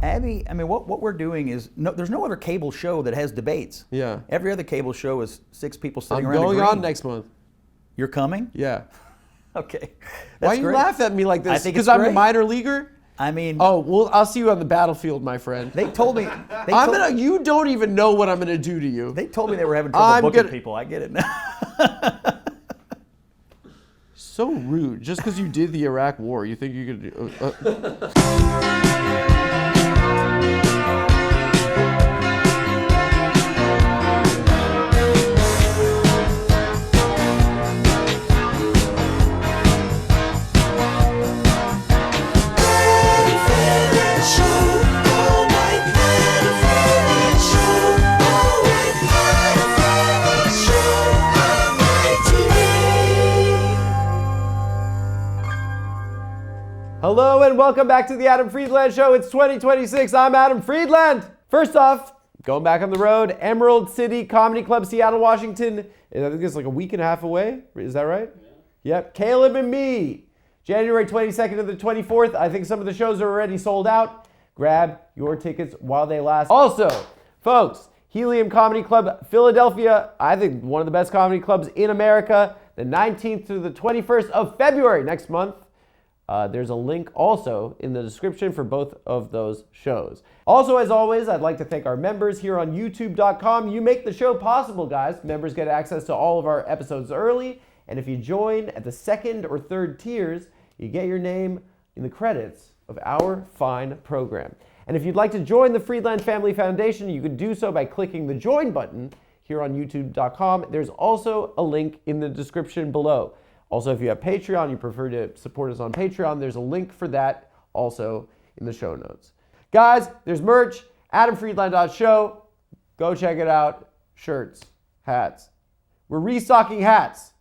Abby, I mean, what we're doing is, there's no other cable show that has debates. Yeah. Every other cable show is 6 people sitting I'm around going agreeing. on next month. You're coming? Yeah. Okay. Why you laugh at me like this? I think it's because I'm a great. minor leaguer? I mean... Oh, well, I'll see you on the battlefield, my friend. They told me... You don't even know what I'm going to do to you. They told me they were having trouble booking people. I get it now. So rude. Just because you did the Iraq War, you think you could do... Hello and welcome back to the Adam Friedland Show. It's 2026. I'm Adam Friedland. First off, going back on the road, Emerald City Comedy Club, Seattle, Washington. I think it's like a week and a half away. Is that right? Yeah. Yep. Caleb and me. January 22nd to the 24th. I think some of the shows are already sold out. Grab your tickets while they last. Also, folks, Helium Comedy Club, Philadelphia. I think one of the best comedy clubs in America. The 19th to the 21st of February next month. There's a link also in the description for both of those shows. Also, as always, I'd like to thank our members here on youtube.com. You make the show possible, guys. Members get access to all of our episodes early, and if you join at the 2nd or 3rd tiers, you get your name in the credits of our fine program. And if you'd like to join the Friedland Family Foundation, you can do so by clicking the join button here on youtube.com. There's also a link in the description below. Also, if you have Patreon, you prefer to support us on Patreon, there's a link for that also in the show notes. Guys, there's merch, adamfriedland.show. Go check it out. Shirts, hats. We're restocking hats.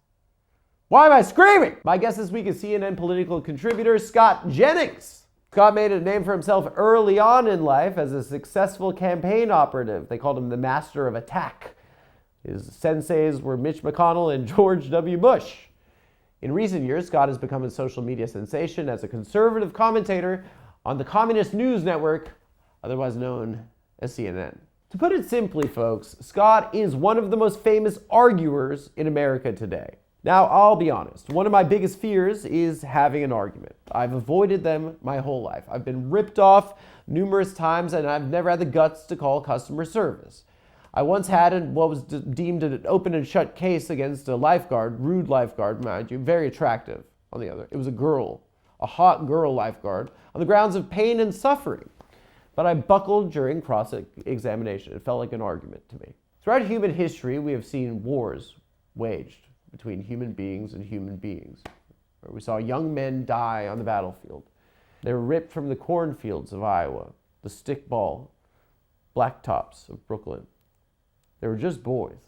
Why am I screaming? My guest this week is CNN political contributor Scott Jennings. Scott made a name for himself early on in life as a successful campaign operative. They called him the Master of Attack. His senseis were Mitch McConnell and George W. Bush. In recent years, Scott has become a social media sensation as a conservative commentator on the Communist News Network, otherwise known as CNN. To put it simply, folks, Scott is one of the most famous arguers in America today. Now, I'll be honest, one of my biggest fears is having an argument. I've avoided them my whole life. I've been ripped off numerous times, and I've never had the guts to call customer service. I once had what was deemed an open and shut case against a lifeguard, rude lifeguard, mind you, very attractive on the other. It was a girl, a hot girl lifeguard, on the grounds of pain and suffering. But I buckled during cross-examination. It felt like an argument to me. Throughout human history, we have seen wars waged between human beings and human beings. We saw young men die on the battlefield. They were ripped from the cornfields of Iowa, the stickball blacktops of Brooklyn. They were just boys.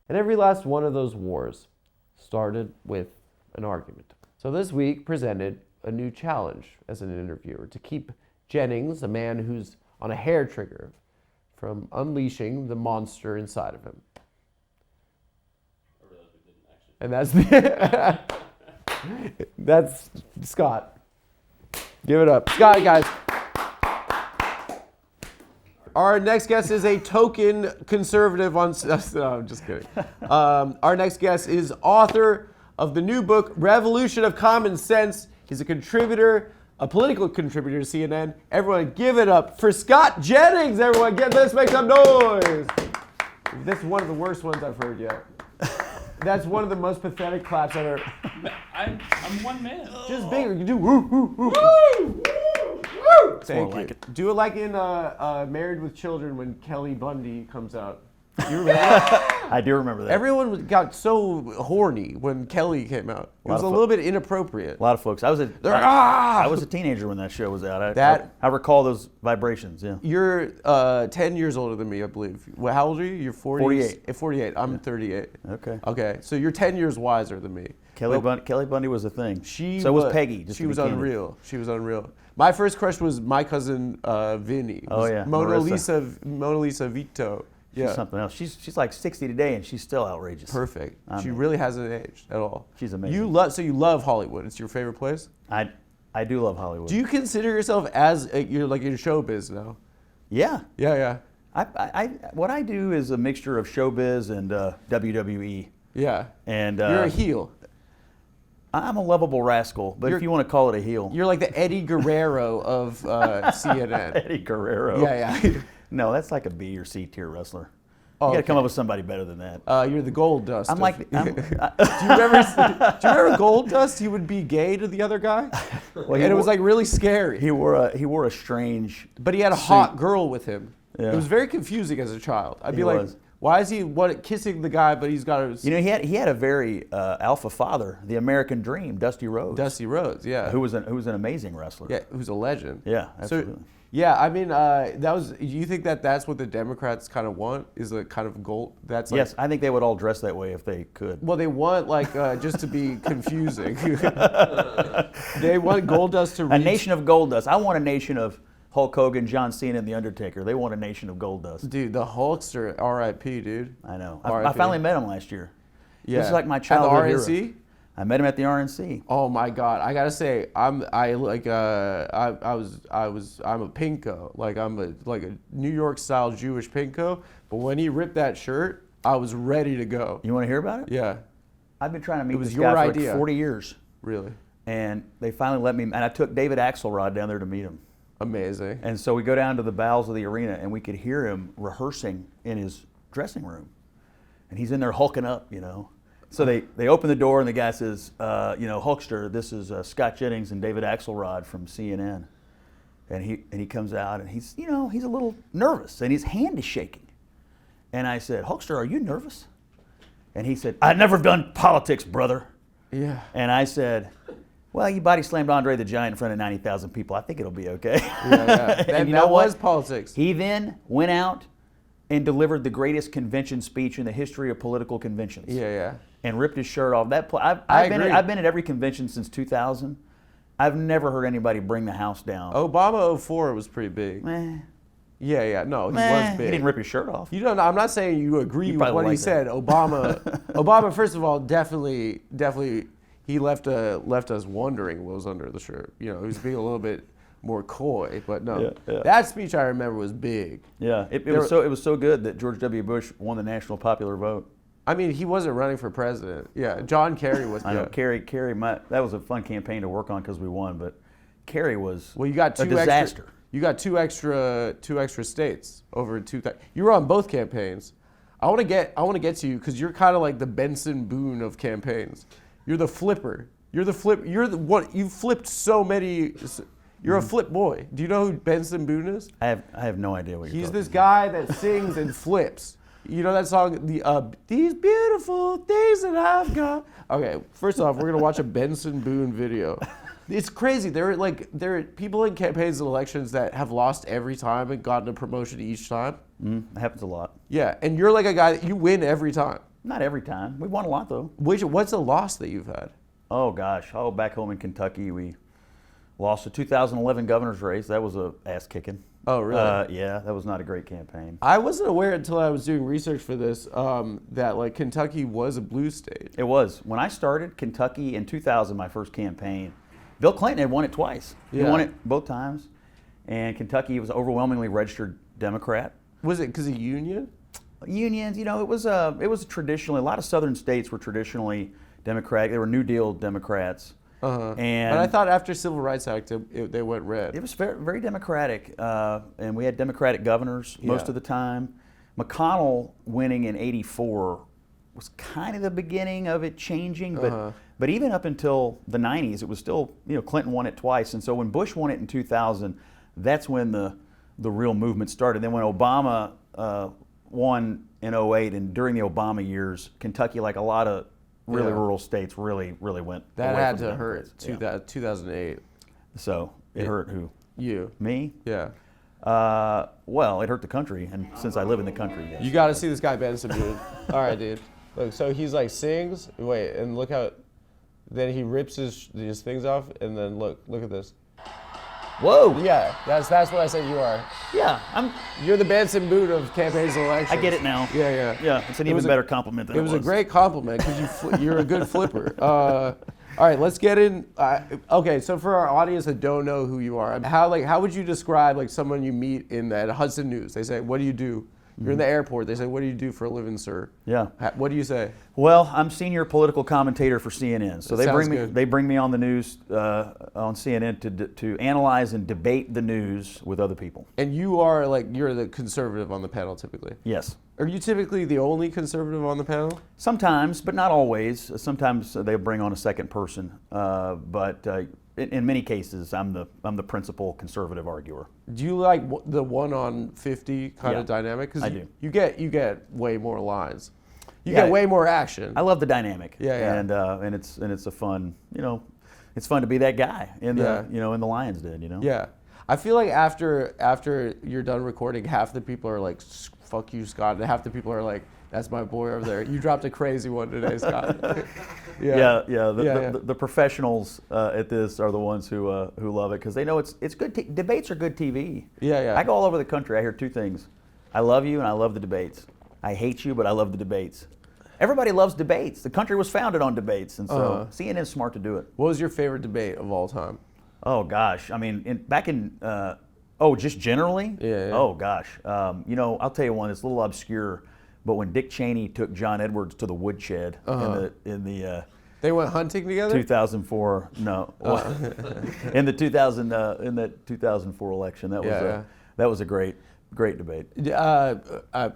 And every last one of those wars started with an argument. So this week presented a new challenge as an interviewer to keep Jennings, a man who's on a hair trigger, from unleashing the monster inside of him. I realized we didn't actually. And that's Scott. Give it up. Scott, guys. Our next guest is a token conservative on... No, I'm just kidding. Our next guest is author of the new book, Revolution of Common Sense. He's a contributor, a political contributor to CNN. Everyone give it up for Scott Jennings. Everyone let's make some noise. This is one of the worst ones I've heard yet. That's one of the most pathetic claps I've ever... I'm one man. Just bigger. You do woo, woo, woo. Woo! Woo! Thank you. Do it like in Married with Children when Kelly Bundy comes out. Do you remember that? I do remember that. Everyone got so horny when Kelly came out. It was a little bit inappropriate. A lot of folks. I was a teenager when that show was out. I recall those vibrations, yeah. You're 10 years older than me, I believe. Well, how old are you? You're 40? 48. 48. I'm 38. Okay. Okay, so you're 10 years wiser than me. Kelly Bundy was a thing. So was Peggy. She was unreal. She was unreal. My first crush was my cousin Vinny. Oh yeah, Mona Lisa Vito. She's something else. She's like 60 today, and she's still outrageous. Perfect. She really hasn't aged at all. She's amazing. You love Hollywood. It's your favorite place? I do love Hollywood. Do you consider yourself as you're like in showbiz now? Yeah. Yeah. What I do is a mixture of showbiz and WWE. Yeah. And you're a heel. I'm a lovable rascal, but if you want to call it a heel. You're like the Eddie Guerrero of CNN. Eddie Guerrero. Yeah. No, that's like a B or C tier wrestler. Oh, you got to come up with somebody better than that. You're the Gold Dust. I'm like. do you remember Gold Dust? He would be gay to the other guy, well, and it was like really scary. He wore a strange. But he had a suit. hot girl with him. Yeah. It was very confusing as a child. I'd be He like, was. why is he kissing the guy, but he's got a... You know, he had a very alpha father, the American Dream, Dusty Rhodes. Dusty Rhodes, yeah. Who was an amazing wrestler. Yeah, who's a legend. Yeah, absolutely. So, yeah, I mean, that was. Do you think that that's what the Democrats kind of want? Is a kind of gold? That's like, yes, I think they would all dress that way if they could. Well, they want like just to be confusing. They want Gold Dust to reach. A nation of gold dust. I want a nation of Hulk Hogan, John Cena, and The Undertaker. They want a nation of gold dust. Dude, the Hulkster, R.I.P. Dude. I know. R.I.P. I finally met him last year. Yeah. This is like my childhood At the RNC? hero. I met him at the RNC. Oh my God! I gotta say, I'm a pinko. Like I'm a New York style Jewish pinko. But when he ripped that shirt, I was ready to go. You want to hear about it? Yeah. I've been trying to meet was this your guy for idea. like 40 years. Really? And they finally let me, and I took David Axelrod down there to meet him. Amazing. And so we go down to the bowels of the arena, and we could hear him rehearsing in his dressing room. And he's in there hulking up, you know. So they open the door, and the guy says, Hulkster, this is Scott Jennings and David Axelrod from CNN. And he comes out, and he's a little nervous, and his hand is shaking. And I said, Hulkster, are you nervous? And he said, I've never done politics, brother. Yeah. And I said, well, you body slammed Andre the Giant in front of 90,000 people. I think it'll be okay. Yeah. And you know that what? was politics. He then went out and delivered the greatest convention speech in the history of political conventions. Yeah. And ripped his shirt off. I agree. I've been at every convention since 2000. I've never heard anybody bring the house down. Obama 04 was pretty big. Meh. Yeah. No, he Meh. was big. He didn't rip his shirt off. You don't. I'm not saying you agree with probably what he like that. said. Obama. First of all, definitely, he left us wondering what was under the shirt. You know, he was being a little bit more coy, but no. Yeah. That speech I remember was big. Yeah, it was so good that George W. Bush won the national popular vote. I mean, he wasn't running for president. Yeah, John Kerry was. I know Kerry. That was a fun campaign to work on because we won, but Kerry was Well, you got a disaster. You got two extra states over 2,000. You were on both campaigns. I want to get to you because you're kind of like the Benson Boone of campaigns. You're the flipper. You're the one. You flipped so many. You're a flip boy. Do you know who Benson Boone is? I have no idea what you're He's talking this guy that sings and flips. You know that song, These Beautiful Things That I've Got? Okay, first off, we're going to watch a Benson Boone video. It's crazy. There are people in campaigns and elections that have lost every time and gotten a promotion each time. That happens a lot. Yeah, and you're like a guy that you win every time. Not every time. We won a lot though. What's the loss that you've had? Oh gosh. Back home in Kentucky, we lost the 2011 governor's race. That was a ass kicking. Oh, really? Yeah, that was not a great campaign. I wasn't aware until I was doing research for this that like Kentucky was a blue state. It was. When I started Kentucky in 2000, my first campaign, Bill Clinton had won it twice. Yeah. He won it both times. And Kentucky was overwhelmingly registered Democrat. Was it because of union? Unions, it was traditionally, a lot of southern states were traditionally Democratic. They were New Deal Democrats. Uh-huh. And But I thought after Civil Rights Act, they went red. it was very, very Democratic, and we had Democratic governors most of the time. McConnell winning in '84 was kind of the beginning of it changing, but even up until the '90s, it was still, Clinton won it twice, and so when Bush won it in 2000, that's when the real movement started. Then when Obama won in '08, and during the Obama years, Kentucky, like a lot of rural states, really went That away had from to the hurt. Democrats. 2008. So it hurt who? You. Me? Yeah. Well, it hurt the country, and since I live in the country, yes. You got to see this guy Benson, dude. All right, dude. Look, so he's like sings. Wait, and look how. Then he rips his things off, and then look at this. Whoa! Yeah, that's what I said you are. Yeah, You're the Benson Boone of campaigns and elections. I get it now. Yeah. Yeah, it's an even better compliment than It was a great compliment because you're a good flipper. All right, let's get in. Okay, so for our audience that don't know who you are, how would you describe like someone you meet in that Hudson News? They say, "What do you do?" You're in the airport. They say, "What do you do for a living, sir?" Yeah. What do you say? Well, I'm senior political commentator for CNN, so Sounds they bring me on the news on CNN to analyze and debate the news with other people. And you are you're the conservative on the panel typically. Yes. Are you typically the only conservative on the panel? Sometimes, but not always. Sometimes they bring on a second person, but in many cases, I'm the principal conservative arguer. Do you like the 1 on 50 kind of dynamic? Because I do. You get way more lines. You get way more action. I love the dynamic. Yeah. And it's a fun, it's fun to be that guy in the in the Lions Den. Yeah. I feel like after you're done recording, half the people are like, "Fuck you, Scott," and half the people are like, "That's my boy over there. You dropped a crazy one today, Scott." The professionals at this are the ones who love it because they know it's good. Debates are good TV. Yeah. I go all over the country. I hear two things: I love you and I love the debates. I hate you, but I love the debates. Everybody loves debates. The country was founded on debates, and so CNN's smart to do it. What was your favorite debate of all time? Oh gosh, I mean, just generally. Yeah. Oh gosh, I'll tell you one. It's a little obscure, but when Dick Cheney took John Edwards to the woodshed in the they went hunting together. 2004. No, in the 2004 election. That was a great debate.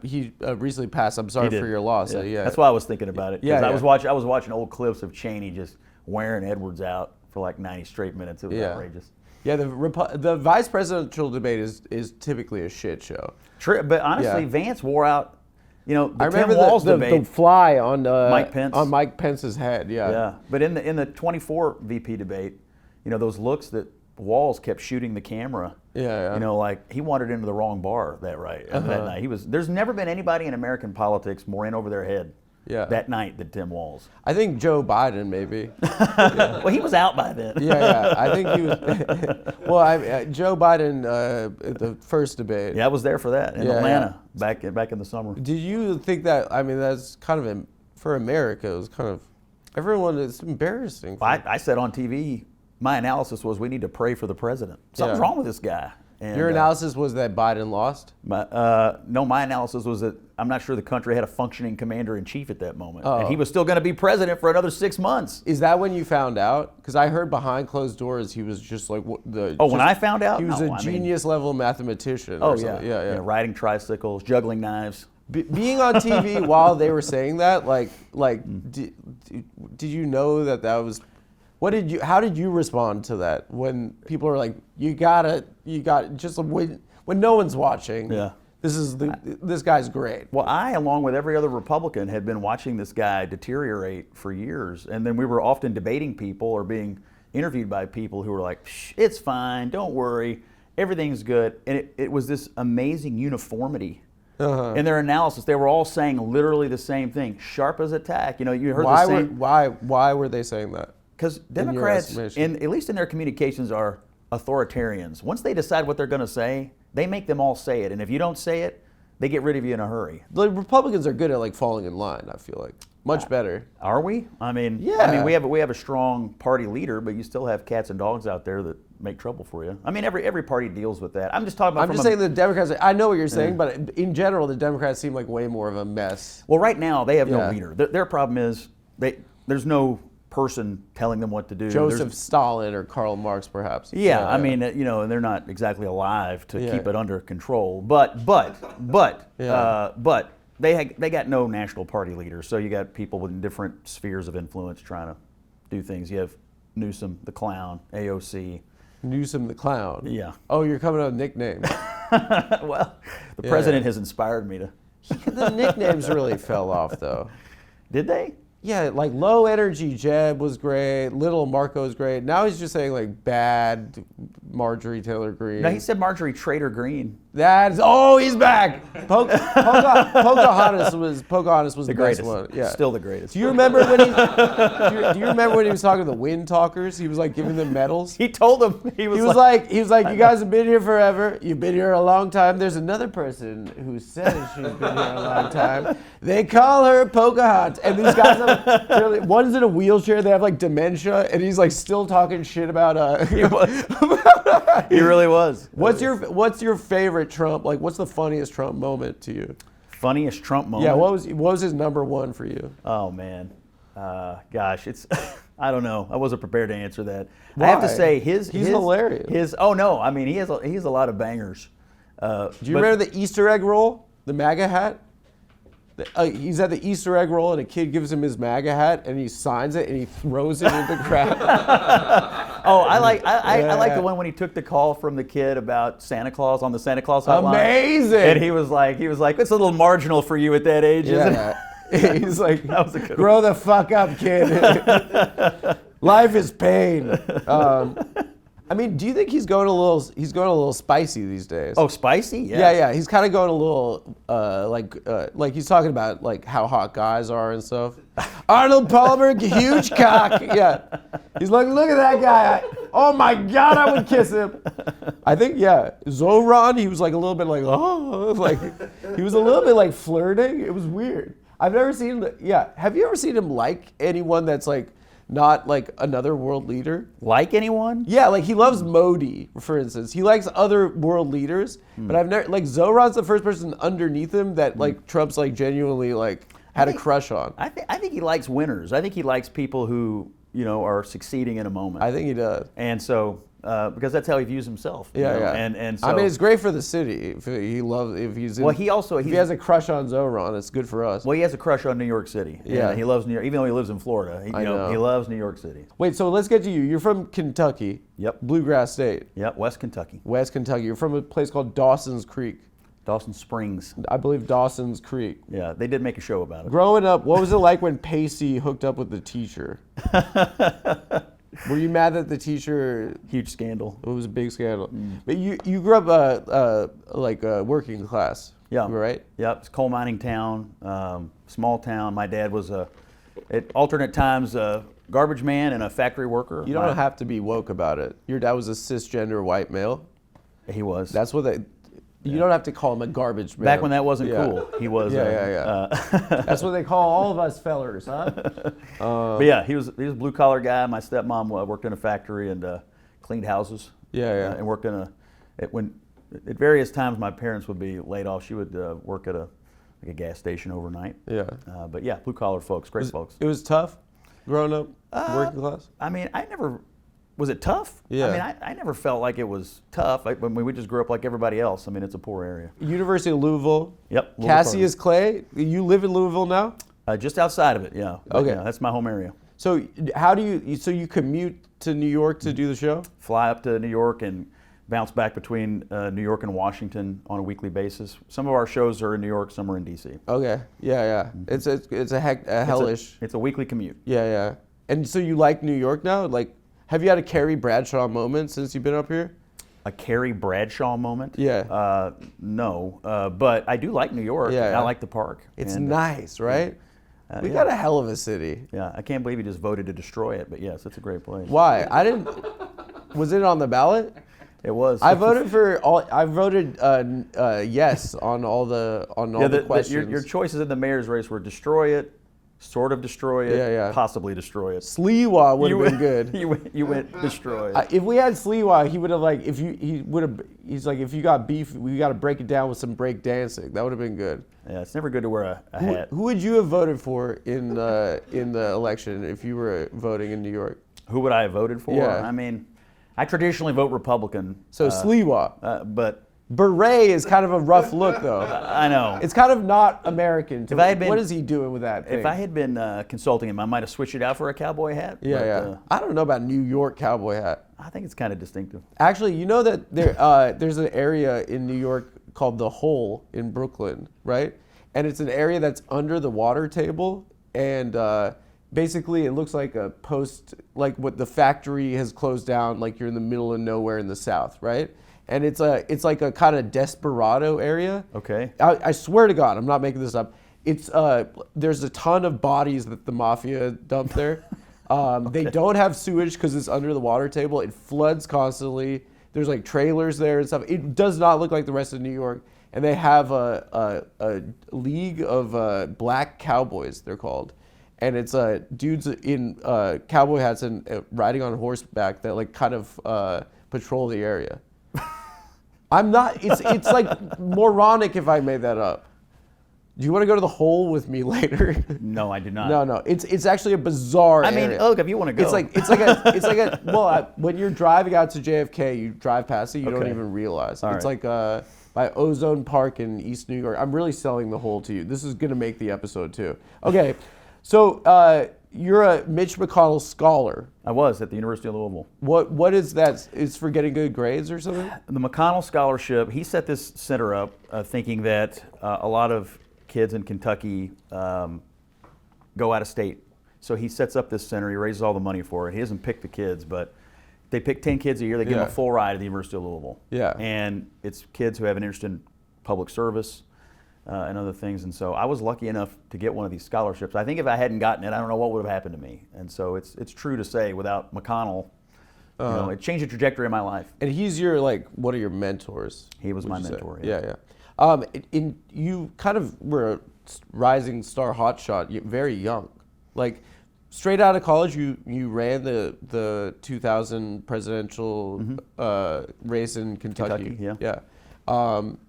He recently passed. I'm sorry for your loss. Yeah. That's why I was thinking about it. Yeah. I was watching old clips of Cheney just wearing Edwards out for like 90 straight minutes. It was outrageous. Yeah, the vice presidential debate is typically a shit show. True, but honestly, Vance wore out. The I remember Tim Walz the debate. fly on Mike Pence. on Mike Pence's head. Yeah. Yeah, but in the 24 VP debate, those looks that Walz kept shooting the camera. Yeah. Like he wandered into the wrong bar that night. There's never been anybody in American politics more in over their head. That night than Tim Walz. I think Joe Biden maybe. Well, he was out by then. Yeah. I think he was. Well, Joe Biden the first debate. Yeah, I was there for that in Atlanta back in the summer. Did you think that? I mean, that's kind of for America. It was kind of everyone. It's embarrassing. I said on TV, my analysis was we need to pray for the president. Something's wrong with this guy. And, your analysis was that Biden lost? My analysis was that I'm not sure the country had a functioning commander-in-chief at that moment. And he was still going to be president for another 6 months. Is that when you found out? Because I heard behind closed doors he was just like when I found out? He was a genius-level mathematician. Yeah. Riding tricycles, juggling knives. Being on TV while they were saying that, did you know that was... How did you respond to that when people are like, you got just when no one's watching? Yeah. This guy's great. Well, I, along with every other Republican, had been watching this guy deteriorate for years, and then we were often debating people or being interviewed by people who were like, "It's fine, don't worry, everything's good," and it was this amazing uniformity. In their analysis, they were all saying literally the same thing, sharp as a tack. You heard the same. Why were they saying that? Because Democrats, at least in their communications, are authoritarians. Once they decide what they're going to say, they make them all say it. And if you don't say it, they get rid of you in a hurry. The Republicans are good at falling in line, I feel like. Much better. Are we? I mean, we have a strong party leader, but you still have cats and dogs out there that make trouble for you. I mean, every party deals with that. I'm just talking about. I'm just saying the Democrats. I know what you're saying, but in general, the Democrats seem like way more of a mess. Well, right now they have no leader. Their problem is there's no person telling them what to do. Joseph Stalin or Karl Marx, perhaps. I mean, and they're not exactly alive to keep it under control. But they got no national party leaders. So you got people with different spheres of influence trying to do things. You have Newsom the clown, AOC. Newsom the clown. Yeah. Oh, you're coming up with nicknames. Well, the president has inspired me to. The nicknames really fell off, though. Did they? Yeah, low energy Jeb was great. Little Marco was great. Now he's just saying bad Marjorie Taylor Greene. No, he said Marjorie Trader Green. He's back. Pocahontas was the greatest best one. Yeah, still the greatest. Do you remember when he? do you remember when he was talking to the Wind Talkers? He was giving them medals. He told them he was like, you guys have been here forever. You've been here a long time. There's another person who says she's been here a long time. They call her Pocahontas, and these guys have One's in a wheelchair. They have like dementia, and he's like still talking shit about. He really was. What's your favorite Trump? Like, what's the funniest Trump moment to you? Funniest Trump moment? Yeah, what was his number one for you? Oh man, gosh, it's I don't know. I wasn't prepared to answer that. Why? I have to say he's hilarious. Oh no, I mean he has a lot of bangers. Do you remember the Easter egg roll, the MAGA hat? He's at the Easter egg roll, and a kid gives him his MAGA hat, and he signs it, and he throws it in the crowd. Oh, I like the one when he took the call from the kid about Santa Claus on the Santa Claus hotline. Amazing. And he was like, it's a little marginal for you at that age, isn't it? He's like, That was a good grow the fuck up, kid. Life is pain. I mean, do you think he's going a little spicy these days? Oh, spicy? Yeah. Yeah. He's kind of going a little like he's talking about like how hot guys are and stuff. Arnold Palmer, huge cock. Yeah. He's like, look at that guy. Oh my God, I would kiss him. I think Zoran, he was like a little bit like, oh, like he was a little bit like flirting. It was weird. I've never seen Have you ever seen him like anyone that's like not like another world leader? Like anyone? Yeah, like he loves Modi, for instance. He likes other world leaders, but I've never, like Zoran's the first person underneath him that like Trump's like genuinely like had a crush on. I think he likes winners. I think he likes people who, are succeeding in a moment. I think he does. And so, because that's how he views himself. Yeah. And so, I mean, it's great for the city if he has a crush on Zoran. It's good for us. Well, he has a crush on New York City. Yeah. And he loves New York, even though he lives in Florida. He loves New York City. Wait, so let's get to you. You're from Kentucky. Yep. Bluegrass State. Yep, West Kentucky. West Kentucky. You're from a place called Dawson's Creek. Dawson Springs. I believe Dawson's Creek. Yeah, they did make a show about it. Growing up, what was it like when Pacey hooked up with the teacher? Were you mad that the teacher? Huge scandal. It was a big scandal. But you grew up like working class. Yeah. Right? Yep. It's a coal mining town, small town. My dad was at alternate times a garbage man and a factory worker. You don't have to be woke about it. Your dad was a cisgender white male. He was. That's what they. You don't have to call him a garbage man. Back when that wasn't cool, he was. That's what they call all of us fellers, huh? But yeah, he was a blue collar guy. My stepmom worked in a factory and cleaned houses. And worked at various times my parents would be laid off. She would work at a gas station overnight. Yeah. But yeah, blue collar folks, great folks. It was tough growing up working class. I mean, was it tough? Yeah. I mean, I never felt like it was tough. We just grew up like everybody else. I mean, it's a poor area. University of Louisville. Yep. Cassius Clay. You live in Louisville now? Just outside of it, yeah. But, okay. Yeah, that's my home area. So you commute to New York to do the show? Fly up to New York and bounce back between New York and Washington on a weekly basis. Some of our shows are in New York, some are in DC. Okay. Yeah. It's a hellish. It's a weekly commute. Yeah. And so you like New York now? Like, have you had a Carrie Bradshaw moment since you've been up here? A Carrie Bradshaw moment? Yeah. No, but I do like New York. Yeah. I like the park. It's nice, right? We got a hell of a city. Yeah, I can't believe you just voted to destroy it, but yes, it's a great place. Why? Was it on the ballot? It was. I voted yes on all the questions. Your choices in the mayor's race were destroy it, sort of destroy it, possibly destroy it. Sliwa would have been good. You went destroy it. If we had Sliwa, he would have he's like, if you got beef, we got to break it down with some break dancing. That would have been good. Yeah, it's never good to wear a hat. Who would you have voted for in the election if you were voting in New York? Who would I have voted for? Yeah. I mean, I traditionally vote Republican. So Sliwa. But Beret is kind of a rough look, though. I know. It's kind of not American. What is he doing with that thing? If I had been consulting him, I might have switched it out for a cowboy hat. Yeah. I don't know about New York cowboy hat. I think it's kind of distinctive. Actually, you know that there's an area in New York called the Huel in Brooklyn, right? And it's an area that's under the water table, and basically it looks like a like what the factory has closed down, like you're in the middle of nowhere in the South, right? And it's like a kind of desperado area. Okay. I swear to God, I'm not making this up. It's there's a ton of bodies that the mafia dump there. They don't have sewage because it's under the water table. It floods constantly. There's like trailers there and stuff. It does not look like the rest of New York. And they have a league of black cowboys, they're called. and it's dudes in cowboy hats and riding on horseback that like kind of patrol the area. I'm not. It's like moronic if I made that up. Do you want to go to the hole with me later? No, I do not. No. It's actually a bizarre area. Look, if you want to go. It's like a well, when you're driving out to JFK, you drive past it, you don't even realize. All it's right. like by Ozone Park in East New York. I'm really selling the hole to you. This is gonna make the episode too. Okay, so you're a Mitch McConnell scholar. I was at the University of Louisville. What is that? Is for getting good grades or something? The McConnell Scholarship, he set this center up thinking that a lot of kids in Kentucky go out of state. So he sets up this center, he raises all the money for it. He doesn't pick the kids, but they pick 10 kids a year, they give them a full ride at the University of Louisville. Yeah. And it's kids who have an interest in public service and other things. And so I was lucky enough to get one of these scholarships. I think if I hadn't gotten it, I don't know what would have happened to me. And so it's true to say without McConnell, it changed the trajectory of my life. And he's your one of your mentors. He was my mentor. Yeah. You kind of were a rising star hotshot very young. Like straight out of college, you ran the 2000 presidential race in Kentucky. Yeah.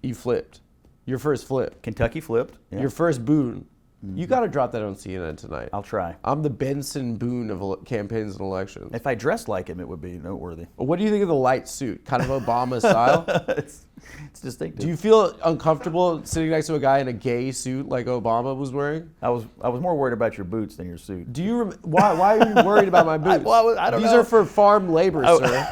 You flipped. Your first flip. Kentucky flipped. Yeah. Your first boon. You got to drop that on CNN tonight. I'll try. I'm the Benson Boone of campaigns and elections. If I dressed like him, it would be noteworthy. What do you think of the light suit? Kind of Obama style? It's distinctive. Do you feel uncomfortable sitting next to a guy in a gay suit like Obama was wearing? I was more worried about your boots than your suit. Do you? Why are you worried about my boots? I don't These know. are for farm labor, sir.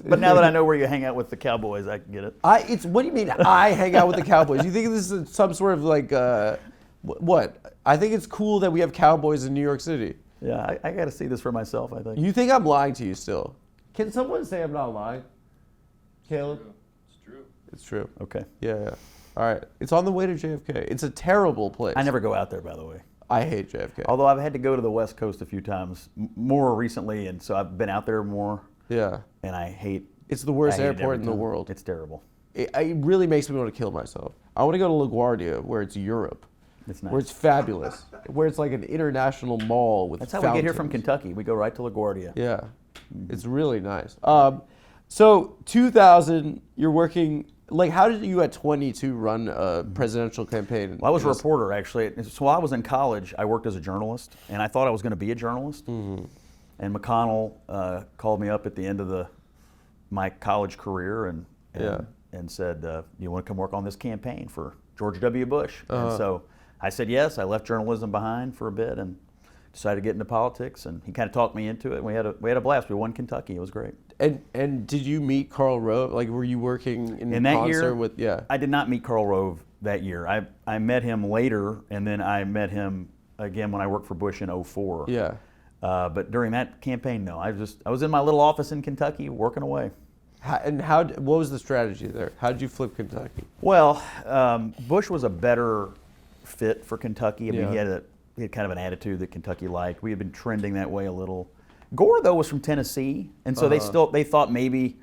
But now that I know where you hang out with the Cowboys, I can get it. What do you mean I hang out with the Cowboys? You think this is some sort of like what? I think it's cool that we have Cowboys in New York City. Yeah, I got to see this for myself, I think. You think I'm lying to you still? Can someone say I'm not lying? Caleb? It's true. It's true. Okay. Yeah. All right. It's on the way to JFK. It's a terrible place. I never go out there, by the way. I hate JFK. Although I've had to go to the West Coast a few times, more recently, and so I've been out there more. Yeah. And I hate. It's the worst I hate it airport every in the time. world. It's terrible. It really makes me want to kill myself. I want to go to LaGuardia, where it's Europe. It's nice. Where it's fabulous. Where it's like an international mall with That's how we get here from fountains. Kentucky. We go right to LaGuardia. Yeah. It's really nice. So 2000, you're working, how did you at 22 run a presidential campaign? Well, I was a reporter, actually. So while I was in college, I worked as a journalist, and I thought I was going to be a journalist. Mm-hmm. And McConnell called me up at the end of my college career and said, you want to come work on this campaign for George W. Bush? And so I said yes. I left journalism behind for a bit and decided to get into politics. And he kind of talked me into it. And we had a blast. We won Kentucky. It was great. And did you meet Karl Rove? Were you working in that concert year with? Yeah. I did not meet Karl Rove that year. I met him later, and then I met him again when I worked for Bush in 2004. Yeah. But during that campaign, no. I was in my little office in Kentucky working away. What was the strategy there? How did you flip Kentucky? Well, Bush was a better fit for Kentucky. I mean, he had kind of an attitude that Kentucky liked. We had been trending that way a little. Gore, though, was from Tennessee, and so they thought maybe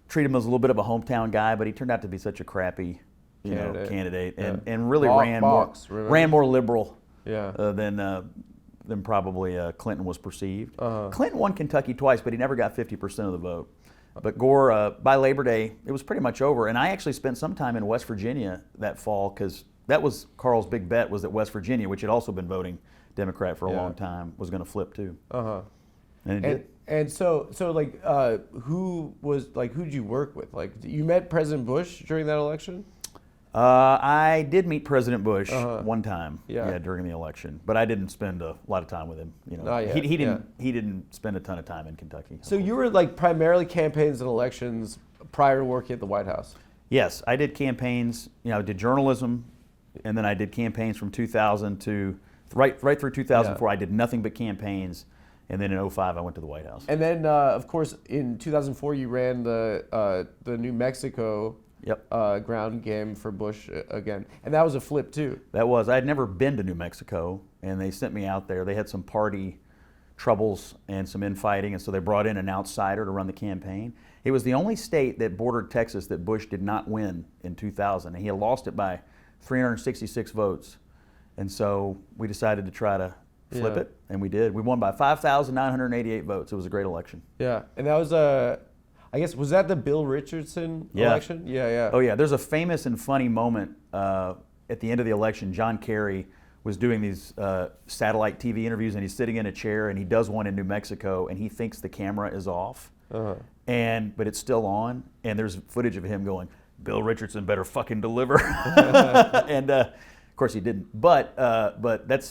treat him as a little bit of a hometown guy, but he turned out to be such a crappy candidate and really ran more liberal than probably Clinton was perceived. Clinton won Kentucky twice, but he never got 50% of the vote. But Gore, by Labor Day, it was pretty much over. And I actually spent some time in West Virginia that fall because that was Carl's big bet, was that West Virginia, which had also been voting Democrat for a long time, was going to flip too. And it did. And so who did you work with? You met President Bush during that election? I did meet President Bush one time, during the election, but I didn't spend a lot of time with him. He didn't spend a ton of time in Kentucky. So you were primarily campaigns and elections prior to working at the White House? Yes, I did campaigns. I did journalism, and then I did campaigns from 2000 to right through 2004. I did nothing but campaigns, and then in 2005 I went to the White House. And then, of course, in 2004 you ran the New Mexico. Ground game for Bush again. And that was a flip too. That was. I had never been to New Mexico, and they sent me out there. They had some party troubles and some infighting, and so they brought in an outsider to run the campaign. It was the only state that bordered Texas that Bush did not win in 2000, and he had lost it by 366 votes. And so we decided to try to flip it, and we did. We won by 5,988 votes. It was a great election. Yeah, and that was I guess, was that the Bill Richardson election? Yeah. Oh, yeah. There's a famous and funny moment at the end of the election. John Kerry was doing these satellite TV interviews, and he's sitting in a chair, and he does one in New Mexico, and he thinks the camera is off, but it's still on, and there's footage of him going, Bill Richardson better fucking deliver. And of course he didn't. But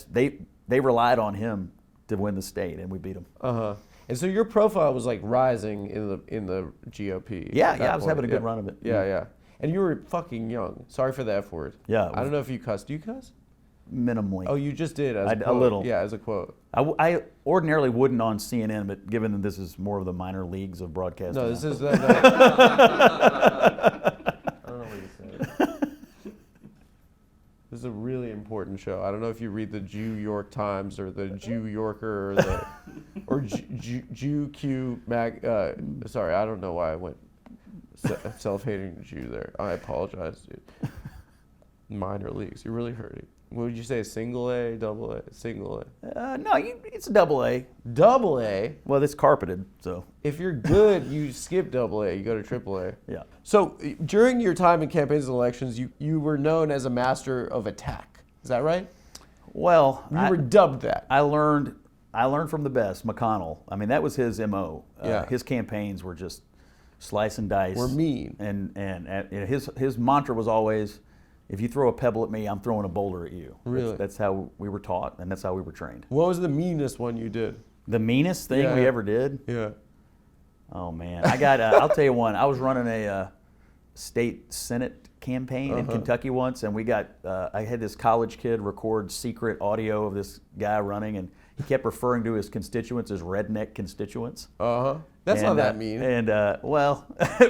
they relied on him to win the state, and we beat them. And so your profile was like rising in the GOP. Yeah, I was having a good run of it. Yeah. And you were fucking young. Sorry for the F word. Yeah. I don't know if you cuss. Do you cuss? Minimally. Oh, you just did as a quote. A little. Yeah, as a quote. I ordinarily wouldn't on CNN, but given that this is more of the minor leagues of broadcasting. No, this is I don't know what you said. This is a really important show. I don't know if you read the Jew York Times or the Jew Yorker or the Jew Q Mag. Sorry, I don't know why I went self-hating Jew there. I apologize, dude. Minor leagues. You're really hurting. What would you say? Single A, double A, single A? No, it's a double A. Double A? Well, it's carpeted, so. If you're good, you skip double A. You go to triple A. Yeah. So during your time in campaigns and elections, you were known as a master of attack. Is that right? Well, you were dubbed that. I learned from the best, McConnell. I mean, that was his MO. His campaigns were just slice and dice. Were mean. And his mantra was always, if you throw a pebble at me, I'm throwing a boulder at you. Really? That's how we were taught, and that's how we were trained. What was the meanest one you did? The meanest thing we ever did? Yeah. Oh, man. I got, I'll tell you one. I was running a state Senate campaign in Kentucky once, and I had this college kid record secret audio of this guy running, and he kept referring to his constituents as redneck constituents. That's not that mean. And well,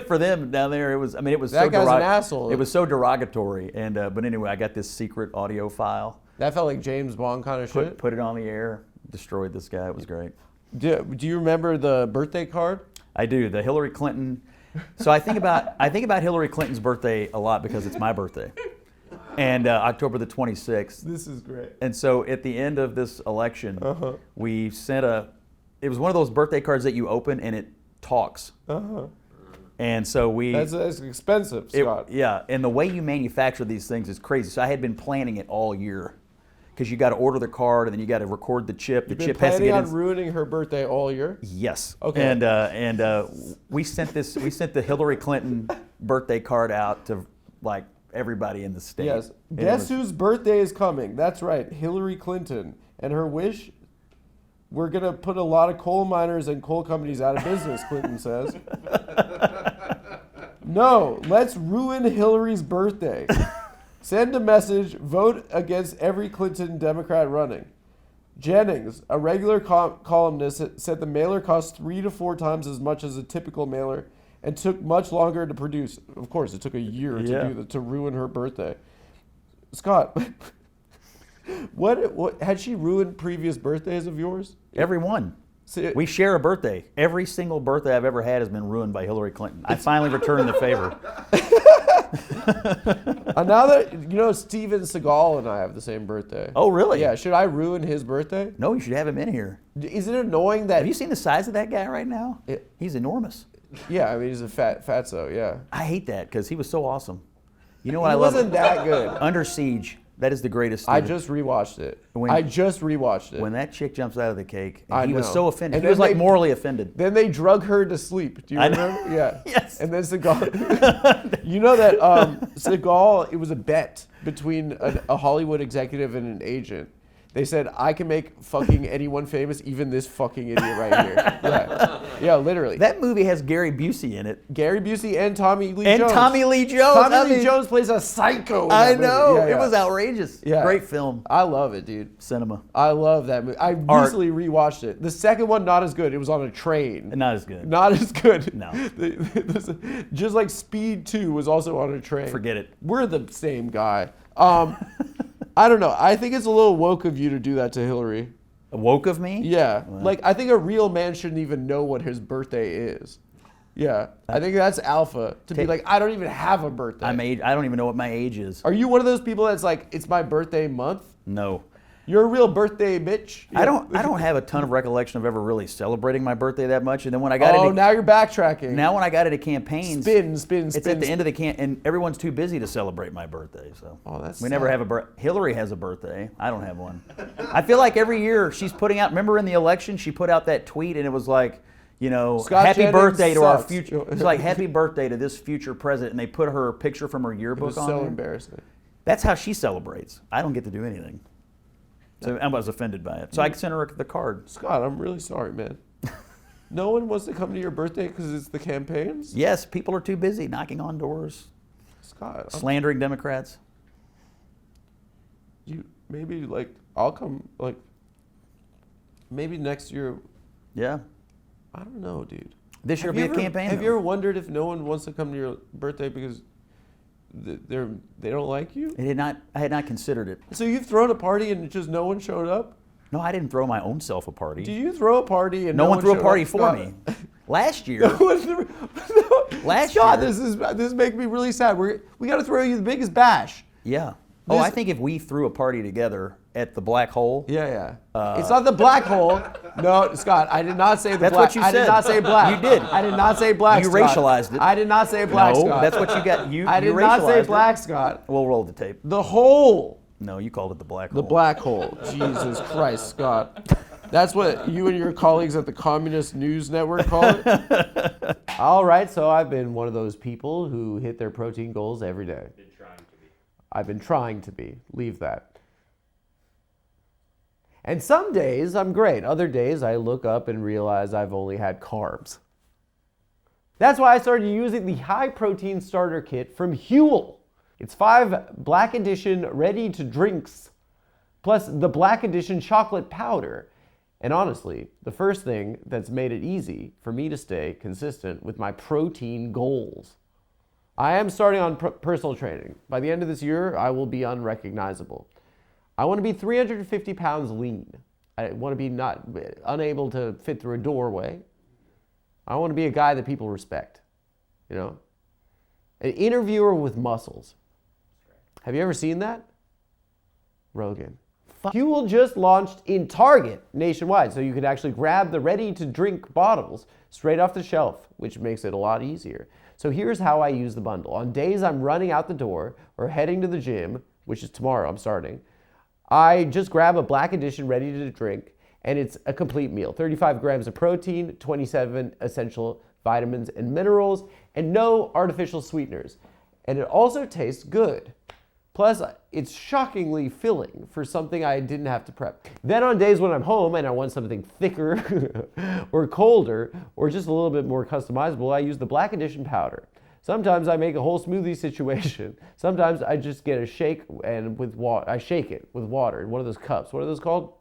for them down there, it was. I mean, it was that so guy's an asshole. It was so derogatory. And but anyway, I got this secret audio file. That felt like James Bond kind of shit. Put it on the air. Destroyed this guy. It was great. Do you remember the birthday card? I do. The Hillary Clinton. So I think about Hillary Clinton's birthday a lot because it's my birthday. And October the 26th. This is great. And so at the end of this election, we sent it was one of those birthday cards that you open and it talks. And so That's expensive, Scott. And the way you manufacture these things is crazy. So I had been planning it all year. Because you got to order the card and then you got to record the chip. You've been planning on ruining her birthday all year? Yes. Okay. And we sent the Hillary Clinton birthday card out to like everybody in the state. Yes. Guess whose birthday is coming? That's right, Hillary Clinton. And her wish, we're going to put a lot of coal miners and coal companies out of business, Clinton says. No, let's ruin Hillary's birthday. Send a message, vote against every Clinton Democrat running. Jennings, a regular columnist, said the mailer cost 3 to 4 times as much as a typical mailer and took much longer to produce. Of course, it took a year to ruin her birthday. Scott, what had she ruined previous birthdays of yours? Every one. We share a birthday. Every single birthday I've ever had has been ruined by Hillary Clinton. I finally returned the favor. Now that, Steven Seagal and I have the same birthday. Oh, really? Yeah. Should I ruin his birthday? No, you should have him in here. Is it annoying that... Have you seen the size of that guy right now? He's enormous. Yeah, I mean, he's a fatso, yeah. I hate that because he was so awesome. You know what I love? He wasn't that good. Under Siege. That is the greatest. I just rewatched it. When that chick jumps out of the cake, I he know. was so offended. And he was like morally offended. Then they drug her to sleep. Do you remember? Yeah. Yes. And then Seagal. You know that Seagal, it was a bet between a Hollywood executive and an agent. They said, I can make fucking anyone famous, even this fucking idiot right here. Yeah, literally. That movie has Gary Busey in it. Gary Busey and Tommy Lee Jones. Tommy Lee Jones. Tommy Lee Jones plays a psycho in that I movie. know. Yeah. It was outrageous. Yeah. Great film. I love it, dude. Cinema. I love that movie. I recently rewatched it. The second one, not as good. It was on a train. Not as good. Not as good. No. Just like Speed 2 was also on a train. Forget it. We're the same guy. I don't know. I think it's a little woke of you to do that to Hillary. Woke of me? Yeah. Like, I think a real man shouldn't even know what his birthday is. Yeah. I think that's alpha. To be like, I don't even have a birthday. I don't even know what my age is. Are you one of those people that's like, it's my birthday month? No. You're a real birthday bitch. I don't have a ton of recollection of ever really celebrating my birthday that much. And then when I got into now you're backtracking. Now when I got into campaigns, spin. It's at the end of the and everyone's too busy to celebrate my birthday. So that's we never have a Hillary has a birthday. I don't have one. I feel like every year she's putting out. Remember in the election, she put out that tweet and it was like, happy Jennings birthday to our sucks. future. It's like happy birthday to this future president, and they put her picture from her yearbook on so there. embarrassing. That's how she celebrates. I don't get to do anything. So I was offended by it. So I sent her the card. Scott, I'm really sorry, man. No one wants to come to your birthday because it's the campaigns? Yes, people are too busy knocking on doors, Scott, slandering Democrats. I'll come, maybe next year. Yeah. I don't know, dude. This year will be a campaign. Have you ever wondered if no one wants to come to your birthday because they don't like you? I had not considered it. So you've thrown a party and just no one showed up? No, I didn't throw my own self a party. Do you throw a party and no one threw a party up? for me? Last year. Last Scott, year. this makes me really sad. We got to throw you the biggest bash. Yeah. I think if we threw a party together at the Black Hole. Yeah. It's not the Black Hole. No, Scott, I did not say the That's black. what you I said. did not say black. You did. I did not say black. You Scott. racialized it. I did not say black. No, Scott. that's what you got. I did not say racialized black, it. Scott. We'll roll the tape. The hole. No, you called it the Black The Hole. Black Hole. Jesus Christ, Scott. That's what you and your colleagues at the Communist News Network call it? All right, so I've been one of those people who hit their protein goals every day. I've been trying to be. Leave that. And some days I'm great. Other days I look up and realize I've only had carbs. That's why I started using the high protein starter kit from Huel. It's 5 Black Edition ready to drinks, plus the Black Edition chocolate powder. And honestly, the first thing that's made it easy for me to stay consistent with my protein goals. I am starting on personal training. By the end of this year, I will be unrecognizable. I want to be 350 pounds lean. I want to be not unable to fit through a doorway. I want to be a guy that people respect, An interviewer with muscles. Have you ever seen that? Rogan. Huel just launched in Target nationwide, so you can actually grab the ready-to-drink bottles straight off the shelf, which makes it a lot easier. So here's how I use the bundle. On days I'm running out the door or heading to the gym, which is tomorrow, I'm starting, I just grab a Black Edition ready-to-drink, and it's a complete meal. 35 grams of protein, 27 essential vitamins and minerals, and no artificial sweeteners. And it also tastes good. Plus, it's shockingly filling for something I didn't have to prep. Then on days when I'm home and I want something thicker or colder or just a little bit more customizable, I use the Black Edition powder. Sometimes I make a whole smoothie situation. Sometimes I just get a shake and with water. I shake it with water in one of those cups. What are those called?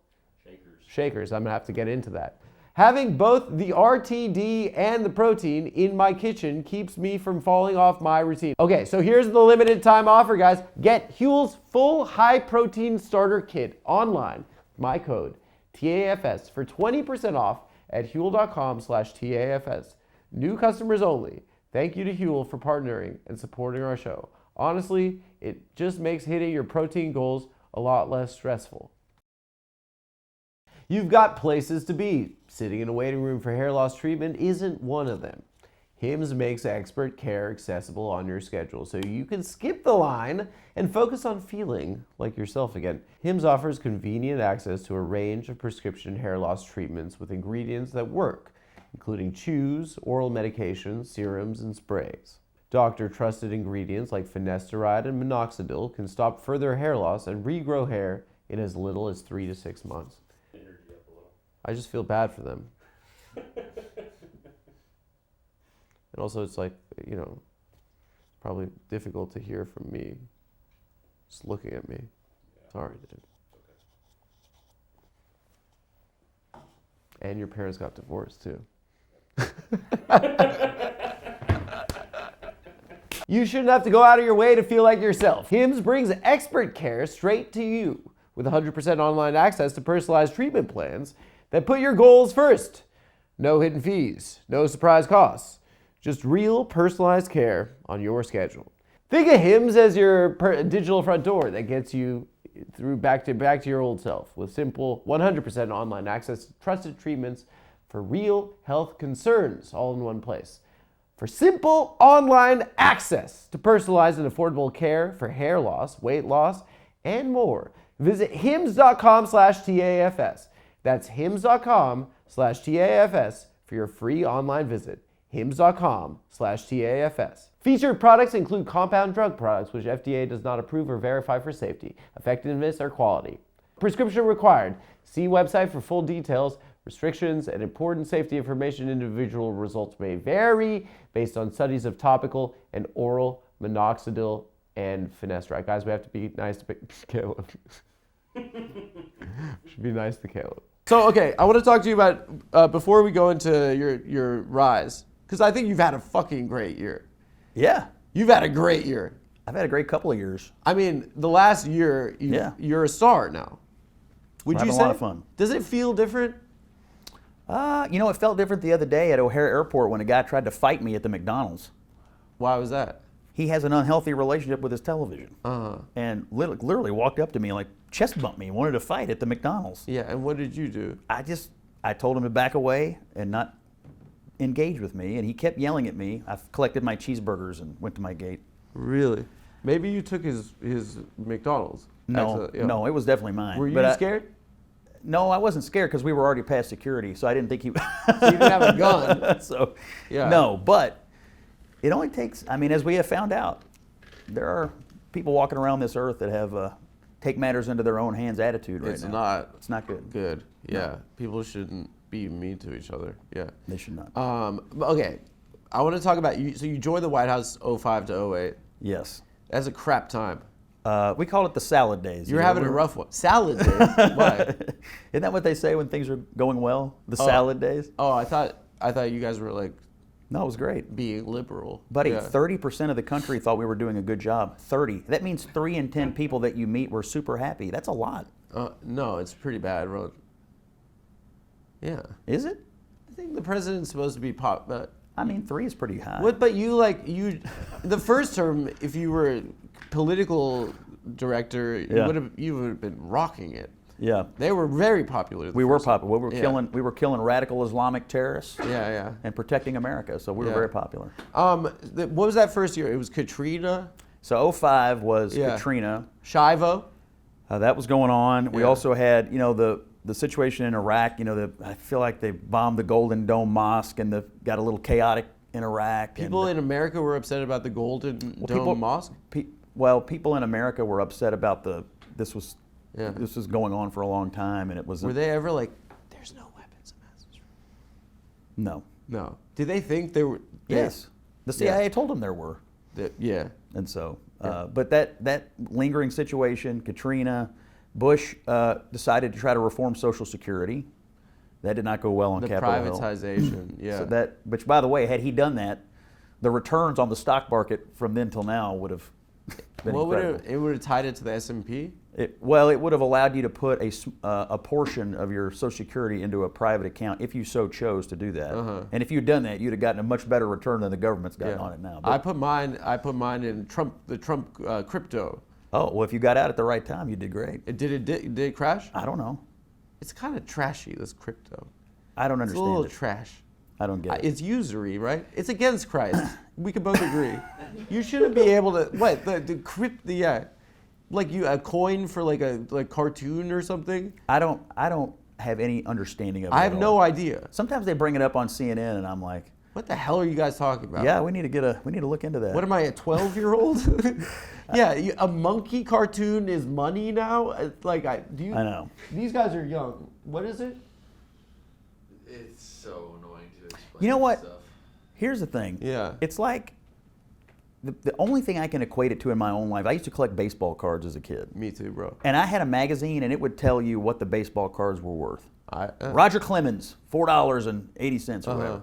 Shakers. I'm gonna have to get into that. Having both the RTD and the protein in my kitchen keeps me from falling off my routine. Okay, so here's the limited time offer, guys. Get Huel's full high protein starter kit online. My code, TAFS, for 20% off at Huel.com/TAFS. New customers only. Thank you to Huel for partnering and supporting our show. Honestly, it just makes hitting your protein goals a lot less stressful. You've got places to be. Sitting in a waiting room for hair loss treatment isn't one of them. Hims makes expert care accessible on your schedule so you can skip the line and focus on feeling like yourself again. Hims offers convenient access to a range of prescription hair loss treatments with ingredients that work, including chews, oral medications, serums, and sprays. Doctor-trusted ingredients like finasteride and minoxidil can stop further hair loss and regrow hair in as little as 3 to 6 months. I just feel bad for them. And also it's like, probably difficult to hear from me just looking at me. Sorry, dude. And your parents got divorced too. You shouldn't have to go out of your way to feel like yourself. Hims brings expert care straight to you with 100% online access to personalized treatment plans that put your goals first. No hidden fees, no surprise costs, just real personalized care on your schedule. Think of Hims as your digital front door that gets you through back to your old self with simple 100% online access to trusted treatments for real health concerns all in one place. For simple online access to personalized and affordable care for hair loss, weight loss, and more, visit hims.com/TAFS. That's hims.com/TAFS for your free online visit. hims.com/TAFS. Featured products include compound drug products, which FDA does not approve or verify for safety, effectiveness, or quality. Prescription required. See website for full details. Restrictions and important safety information. Individual results may vary based on studies of topical and oral minoxidil and finasteride. Guys, we have to be nice to Caleb. We should be nice to Caleb. So, okay, I want to talk to you about, before we go into your rise, because I think you've had a fucking great year. Yeah. You've had a great year. I've had a great couple of years. I mean, the last year, you're a star now. Would you say? A lot of fun. Does it feel different? It felt different the other day at O'Hare Airport when a guy tried to fight me at the McDonald's. Why was that? He has an unhealthy relationship with his television. And literally walked up to me and like chest bumped me and wanted to fight at the McDonald's. Yeah, and what did you do? I told him to back away and not engage with me, and he kept yelling at me. I collected my cheeseburgers and went to my gate. Really? Maybe you took his McDonald's. No, it was definitely mine. Were you scared? No, I wasn't scared because we were already past security, so I didn't think he. So you didn't have a gun. So, yeah. No, but it only takes. I mean, as we have found out, there are people walking around this earth that have take matters into their own hands attitude right now. It's not good. Good. Yeah. No. People shouldn't be mean to each other. Yeah. They should not. Okay. I want to talk about you. So you joined the White House 05 to 08. Yes. That's a crap time. We call it the salad days. You're having a rough one. Salad days? Why? Isn't that what they say when things are going well? The salad days? Oh, I thought you guys were like. No, it was great. Being liberal. Buddy, 30% of the country thought we were doing a good job. 30. That means 3 in 10 people that you meet were super happy. That's a lot. No, it's pretty bad, bro. Yeah. Is it? I think the president's supposed to be I mean, 3 is pretty high. What? But you the first term, if you were political director, you would have been rocking it. Yeah. They were very popular. We were popular. We were killing radical Islamic terrorists. Yeah. And protecting America. So we were very popular. What was that first year? It was Katrina. So 05 was Katrina. Shivo. That was going on. We also had, the situation in Iraq. I feel like they bombed the Golden Dome Mosque and got a little chaotic in Iraq. People in America were upset about the Golden Dome Mosque. People in America were upset about this was going on for a long time, and it was. Were they ever like, "There's no weapons of mass destruction"? No. Did they think there were? Yes. The CIA told them there were. Yeah. And so, but that lingering situation, Katrina, Bush decided to try to reform Social Security. That did not go well on Capitol Hill. The privatization, yeah. So which by the way, had he done that, the returns on the stock market from then till now would have been incredible. It would have tied it to the S&P? It would have allowed you to put a portion of your Social Security into a private account if you so chose to do that. And if you'd done that, you'd have gotten a much better return than the government's gotten on it now. But I put mine in the Trump crypto. Oh, well, if you got out at the right time, you did great. Did it crash? I don't know. It's kind of trashy, this crypto. I don't understand it. It's a little trash. I don't get it. It's usury, right? It's against Christ. We can both agree. You shouldn't be able to. What a coin for like a cartoon or something? I don't have any understanding of it. I have no idea. Sometimes they bring it up on CNN, and I'm like, what the hell are you guys talking about? Yeah, we need to look into that. What am I, a 12-year-old? Yeah, a monkey cartoon is money now. I know. These guys are young. What is it? It's so annoying to explain. You know what? Stuff. Here's the thing. Yeah. It's like the only thing I can equate it to in my own life. I used to collect baseball cards as a kid. Me too, bro. And I had a magazine, and it would tell you what the baseball cards were worth. Roger Clemens, $4.80 or whatever.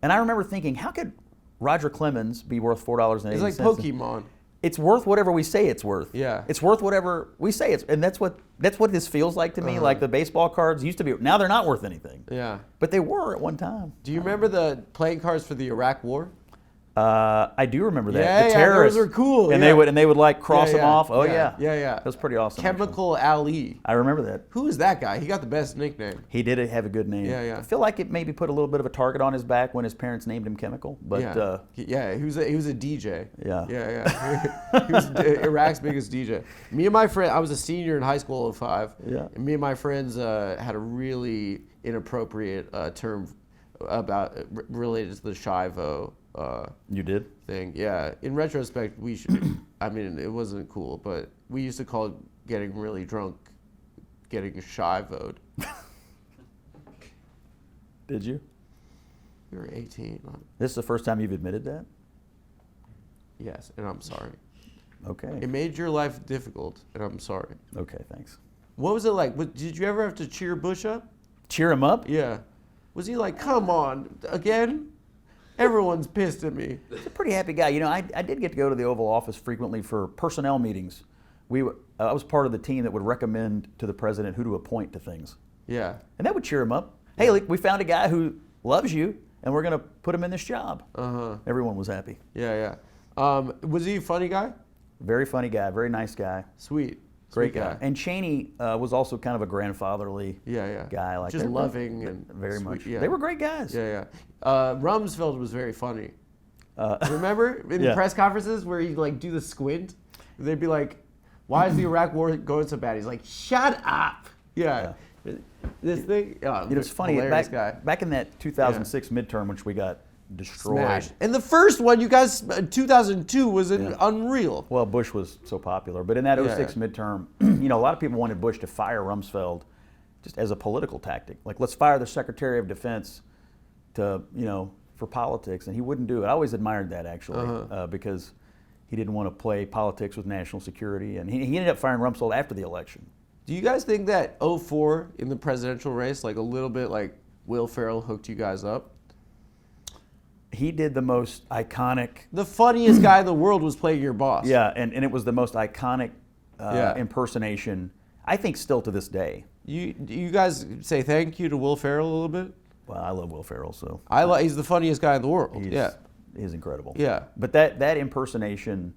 And I remember thinking, how could Roger Clemens be worth $4.80? It's like Pokemon. It's worth whatever we say it's worth. Yeah. It's worth whatever we say it's, and that's what this feels like to me. Like the baseball cards used to be. Now they're not worth anything. Yeah. But they were at one time. Do you remember the playing cards for the Iraq War? I do remember that. Yeah, the yeah, terrorists those are cool. And yeah. they would like cross them off. Oh yeah. That was pretty awesome. Chemical Ali. I remember that. Who is that guy? He got the best nickname. He did have a good name. Yeah. I feel like it maybe put a little bit of a target on his back when his parents named him Chemical. But he was a DJ. Yeah. He was Iraq's biggest DJ. Me and my friend, I was a senior in high school in 2005. Yeah. And me and my friends had a really inappropriate term related to the Shivo. You did? Thing. Yeah. In retrospect, we should. I mean, it wasn't cool, but we used to call it getting really drunk, getting Shivoed. Did you? We were 18. This is the first time you've admitted that? Yes, and I'm sorry. Okay. It made your life difficult, and I'm sorry. Okay, thanks. What was it like? Did you ever have to cheer Bush up? Cheer him up? Yeah. Was he like, come on, again? Everyone's pissed at me. He's a pretty happy guy. You know, I did get to go to the Oval Office frequently for personnel meetings. I was part of the team that would recommend to the president who to appoint to things. Yeah. And that would cheer him up. Hey, look, we found a guy who loves you, and we're going to put him in this job. Everyone was happy. Yeah. Was he a funny guy? Very funny guy, very nice guy. Sweet. Great guy. And Cheney was also kind of a grandfatherly guy. Like just loving and very sweet, much. Yeah. They were great guys. Yeah. Rumsfeld was very funny. Remember in the press conferences where he'd like do the squint? They'd be like, why is the Iraq war going so bad? He's like, shut up. Yeah. This thing, It's funny, back in that 2006 midterm, which we got destroyed. Smashed. And the first one, you guys, 2002 was unreal. Well, Bush was so popular. But in that 06 midterm, you know, a lot of people wanted Bush to fire Rumsfeld just as a political tactic. Like, let's fire the Secretary of Defense to, you know, for politics. And he wouldn't do it. I always admired that, actually, because he didn't want to play politics with national security. And he ended up firing Rumsfeld after the election. Do you guys think that 04 in the presidential race, like a little bit like Will Ferrell hooked you guys up? He did the most iconic. The funniest guy in the world was playing your boss. Yeah, and it was the most iconic impersonation, I think, still to this day. You guys say thank you to Will Ferrell a little bit? Well, I love Will Ferrell, so. He's the funniest guy in the world. He's incredible. Yeah. But that impersonation,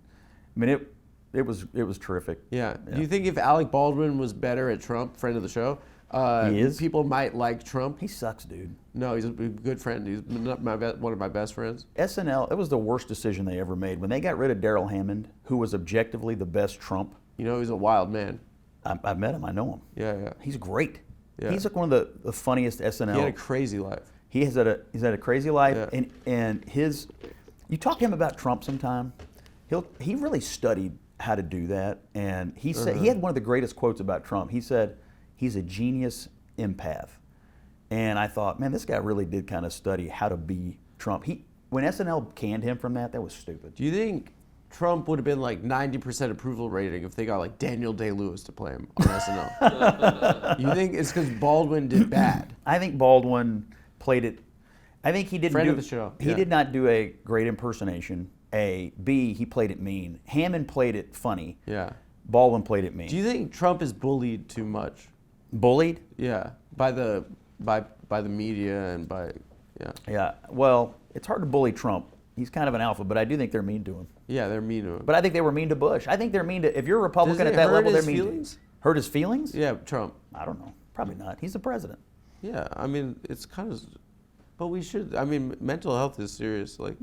I mean, it was terrific. Yeah. Do you think if Alec Baldwin was better at Trump, friend of the show, he is? people might like Trump? He sucks, dude. No, he's a good friend. He's one of my best friends. SNL, it was the worst decision they ever made. When they got rid of Daryl Hammond, who was objectively the best Trump. You know, he's a wild man. I've met him. I know him. Yeah. He's great. Yeah. He's like one of the funniest SNL. He had a crazy life. He's had a crazy life, and you talk to him about Trump sometime, he really studied how to do that, and he said he had one of the greatest quotes about Trump. He said he's a genius empath, and I thought, man, this guy really did kind of study how to be Trump. When SNL canned him from that was stupid. Do you think Trump would have been like 90% approval rating if they got like Daniel Day-Lewis to play him on SNL? You think it's because Baldwin did bad? I think Baldwin played it. I think he didn't Friend of the show. He did not do a great impersonation. B, he played it mean. Hammond played it funny. Yeah. Baldwin played it mean. Do you think Trump is bullied too much? Bullied? Yeah. By the media and by Yeah. Well, it's hard to bully Trump. He's kind of an alpha, but I do think they're mean to him. Yeah, they're mean to him. But I think they were mean to Bush. I think they're mean to. If you're a Republican at that level, they're mean to him. Hurt his feelings? Yeah, Trump. I don't know. Probably not. He's the president. Yeah, I mean, it's kind of. But we should. I mean, mental health is serious. Like,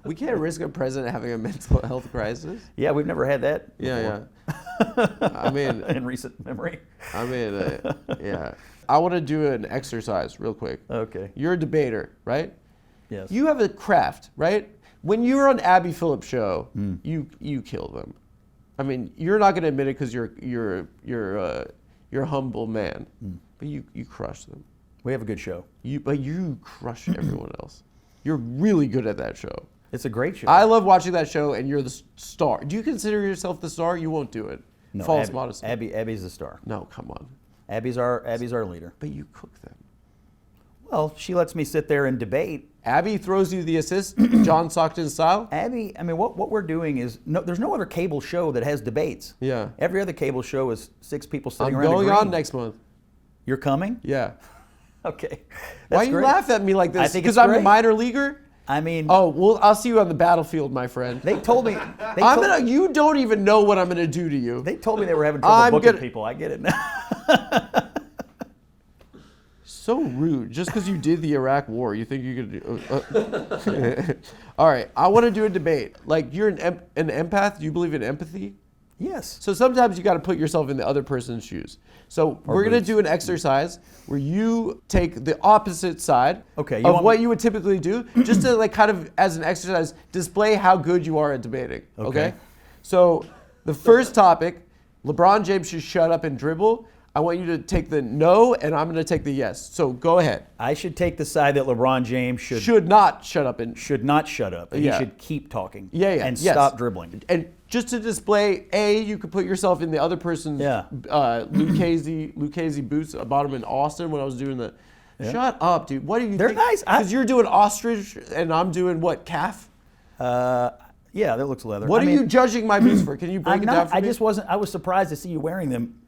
we can't risk a president having a mental health crisis. Yeah, we've never had that before. Yeah. I mean, in recent memory. I mean, yeah. I want to do an exercise real quick. Okay. You're a debater, right? Yes. You have a craft, right? When you were on Abby Phillip show, you kill them. I mean, you're not going to admit it because you're a humble man, but you crush them. We have a good show. But you crush everyone else. You're really good at that show. It's a great show. I love watching that show, and you're the star. Do you consider yourself the star? You won't do it. No, False modesty. Abby's the star. No, come on. Abby's our leader. But you cook them. Well, she lets me sit there and debate. Abby throws you the assist, John Stockton style. Abby, I mean, what we're doing is there's no other cable show that has debates. Yeah. Every other cable show is 6 people sitting I'm around. going agreeing. on next month. You're coming? Yeah. Okay. Why That's you great. laugh at me like this? I think Because it's I'm a great. minor leaguer? I mean, Oh, well, I'll see you on the battlefield, my friend. they told me. You don't even know what I'm gonna do to you. They told me they were having trouble booking people. I get it now. So rude. Just because you did the Iraq War, you think you could do... All right, I want to do a debate. Like, you're an empath. Do you believe in empathy? Yes. So sometimes you got to put yourself in the other person's shoes. So we're going to do an exercise where you take the opposite side of what you would typically do, just to like kind of as an exercise display how good you are at debating. Okay? So the first topic, LeBron James should shut up and dribble. I want you to take the no, and I'm going to take the yes. So go ahead. I should take the side that LeBron James should not shut up and should not shut up. And he should keep talking. And stop dribbling. And just to display, you could put yourself in the other person's Lucchese boots. I bought them in Austin when I was doing the. Shut up, dude. What do you? They're think? nice. Because you're doing ostrich, and I'm doing what? Calf. Yeah, that looks leather. What are you judging my boots for? Can you break it down for me? I just wasn't. I was surprised to see you wearing them.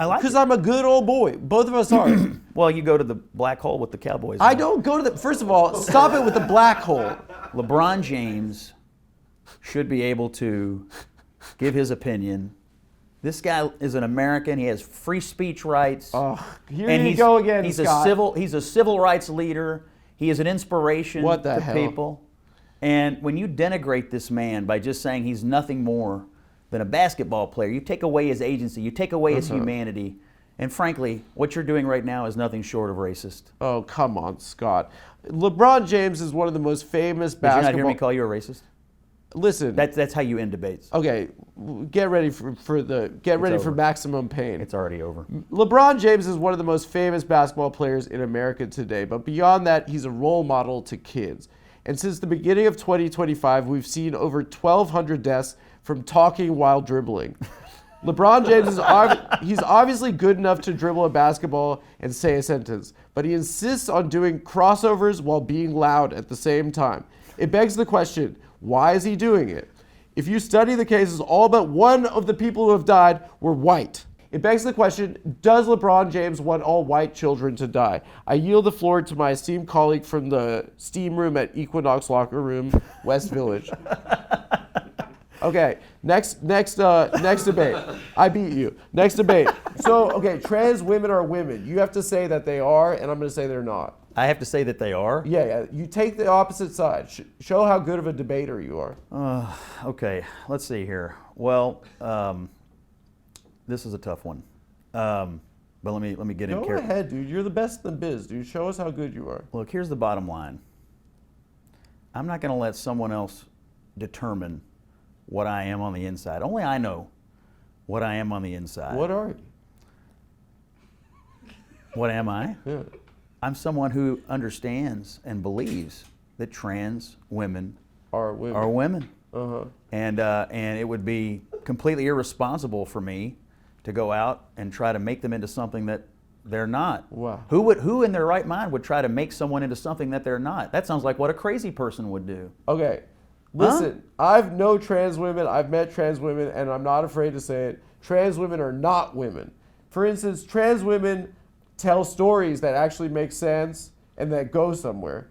I like because I'm a good old boy. Both of us are. Well, you go to the black hole with the Cowboys. I don't go to the. First of all, stop it with the black hole. LeBron James should be able to give his opinion. This guy is an American. He has free speech rights. Here you go again, Scott. He's a civil rights leader. He is an inspiration to people. And when you denigrate this man by just saying he's nothing more than a basketball player, you take away his agency, you take away his humanity, and frankly, what you're doing right now is nothing short of racist. Oh, come on, Scott. LeBron James is one of the most famous basketball... Did you not hear me call you a racist? Listen. That's how you end debates. Okay, get ready for maximum pain. It's already over. LeBron James is one of the most famous basketball players in America today, but beyond that, he's a role model to kids. And since the beginning of 2025, we've seen over 1,200 deaths from talking while dribbling. LeBron James he's obviously good enough to dribble a basketball and say a sentence, but he insists on doing crossovers while being loud at the same time. It begs the question, why is he doing it? If you study the cases, all but one of the people who have died were white. It begs the question, does LeBron James want all white children to die? I yield the floor to my esteemed colleague from the steam room at Equinox Locker Room, West Village. Okay, next debate. I beat you. Next debate. So, okay, trans women are women. You have to say that they are, and I'm going to say they're not. I have to say that they are? Yeah. You take the opposite side. Show how good of a debater you are. Okay, let's see here. Well, this is a tough one. But let me get in. Go ahead, dude. You're the best in the biz, dude. Show us how good you are. Look, here's the bottom line. I'm not going to let someone else determine what I am on the inside. Only I know what I am on the inside. What are you? What am I? Yeah. I'm someone who understands and believes that trans women are women. And it would be completely irresponsible for me to go out and try to make them into something that they're not. Wow. Who in their right mind would try to make someone into something that they're not? That sounds like what a crazy person would do. Okay. Listen, I've known trans women, I've met trans women, and I'm not afraid to say it. Trans women are not women. For instance, trans women tell stories that actually make sense and that go somewhere.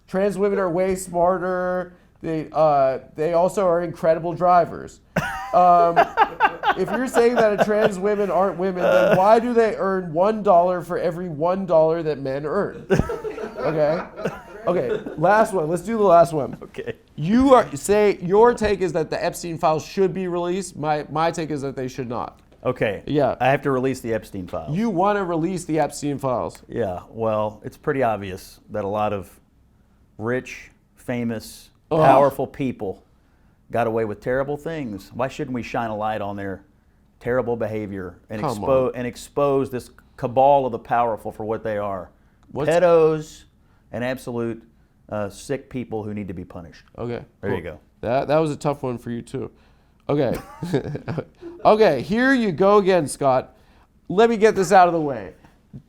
Trans women are way smarter. They also are incredible drivers. If you're saying that trans women aren't women, then why do they earn $1 for every $1 that men earn? Okay, last one. Let's do the last one. Okay. Your take is that the Epstein files should be released. My take is that they should not. Okay. Yeah. I have to release the Epstein files. You want to release the Epstein files. Yeah. Well, it's pretty obvious that a lot of rich, famous, powerful people got away with terrible things. Why shouldn't we shine a light on their terrible behavior and expose this cabal of the powerful for what they are? Pedos and absolute sick people who need to be punished. Okay. There you go. That was a tough one for you too. Okay. Okay, here you go again, Scott. Let me get this out of the way.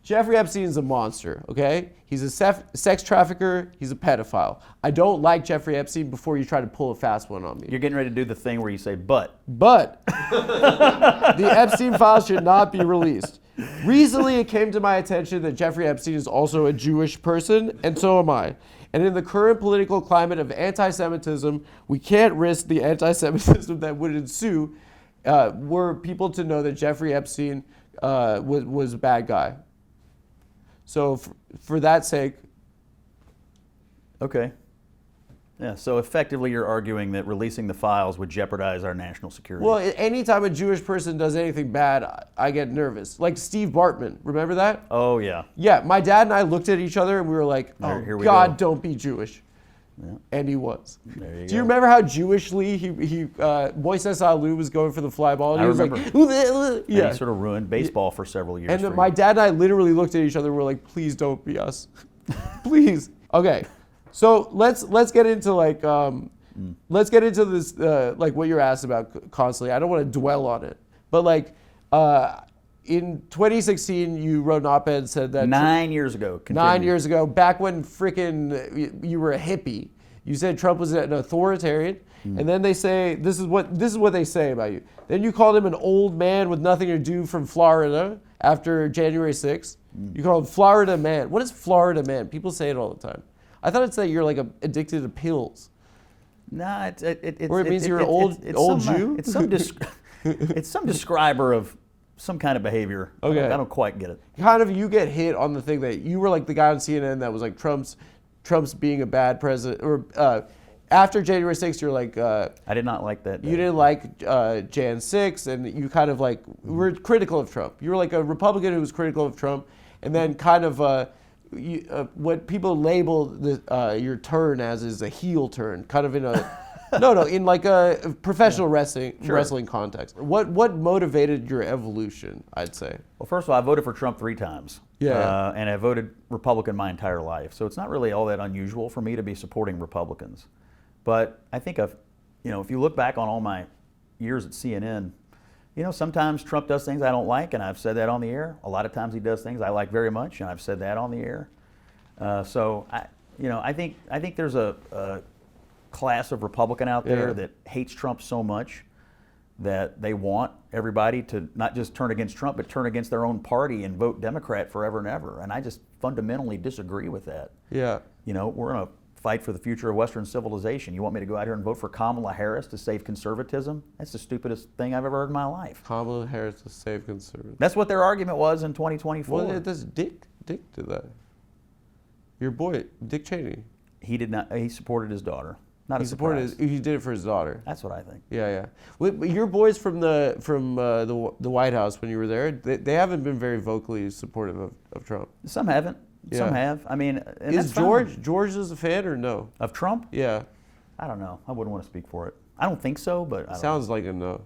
Jeffrey Epstein's a monster, okay? He's a sex trafficker. He's a pedophile. I don't like Jeffrey Epstein before you try to pull a fast one on me. You're getting ready to do the thing where you say, but. But the Epstein files should not be released. Recently, it came to my attention that Jeffrey Epstein is also a Jewish person, and so am I. And in the current political climate of anti-Semitism, we can't risk the anti-Semitism that would ensue were people to know that Jeffrey Epstein was a bad guy. So for that sake. Okay. Yeah, so effectively you're arguing that releasing the files would jeopardize our national security. Well, anytime a Jewish person does anything bad, I get nervous. Like Steve Bartman, remember that? Oh, yeah. Yeah, my dad and I looked at each other and we were like, oh, Here we God, go. don't be Jewish. Yeah. And he was. There you Do you go. remember how Jewishly Moises Alou was going for the fly ball? And I he was remember. like, And yeah. he sort of ruined baseball for several years. And for then my you. dad and I literally looked at each other and were like, please don't be us. Please. Okay. So let's get into like let's get into this like what you're asked about constantly. I don't want to dwell on it, but like in 2016 you wrote an op-ed and said that 9 years ago. 9 years ago, back when frickin' you were a hippie, you said Trump was an authoritarian, and then they say this is what they say about you. Then you called him an old man with nothing to do from Florida after January 6th. You called him Florida man. What is Florida man? People say it all the time. I thought it's that you're like addicted to pills. No, it's Or it means you're an old Jew? It's some it's some describer of some kind of behavior. Okay. I don't quite get it. Kind of, you get hit on the thing that you were like the guy on CNN that was like Trump's being a bad president, or after January 6th, you're like I did not like that day. you didn't like Jan 6, and you kind of like were critical of Trump. You were like a Republican who was critical of Trump, and then kind of what people label your turn as is a heel turn, kind of in a in like a professional wrestling context. What motivated your evolution, I'd say? Well, first of all, I voted for Trump 3 times. Yeah. And I voted Republican my entire life. So it's not really all that unusual for me to be supporting Republicans. But I think if you look back on all my years at CNN, sometimes Trump does things I don't like, and I've said that on the air. A lot of times he does things I like very much, and I've said that on the air. So I think there's a class of Republican out there that hates Trump so much that they want everybody to not just turn against Trump, but turn against their own party and vote Democrat forever and ever. And I just fundamentally disagree with that. Yeah. We're in a fight for the future of Western civilization. You want me to go out here and vote for Kamala Harris to save conservatism? That's the stupidest thing I've ever heard in my life. Kamala Harris to save conservatives. That's what their argument was in 2024. Well, does Dick did that? Your boy, Dick Cheney. He did not. He supported his daughter. Not He a supported. surprise. He did it for his daughter. That's what I think. Yeah. Your boys from the White House when you were there, they haven't been very vocally supportive of Trump. Some haven't. Yeah. Some have. I mean, and Is that's fine. George is a fan or no? Of Trump? Yeah. I don't know. I wouldn't want to speak for it. I don't think so, but I don't Sounds like a no.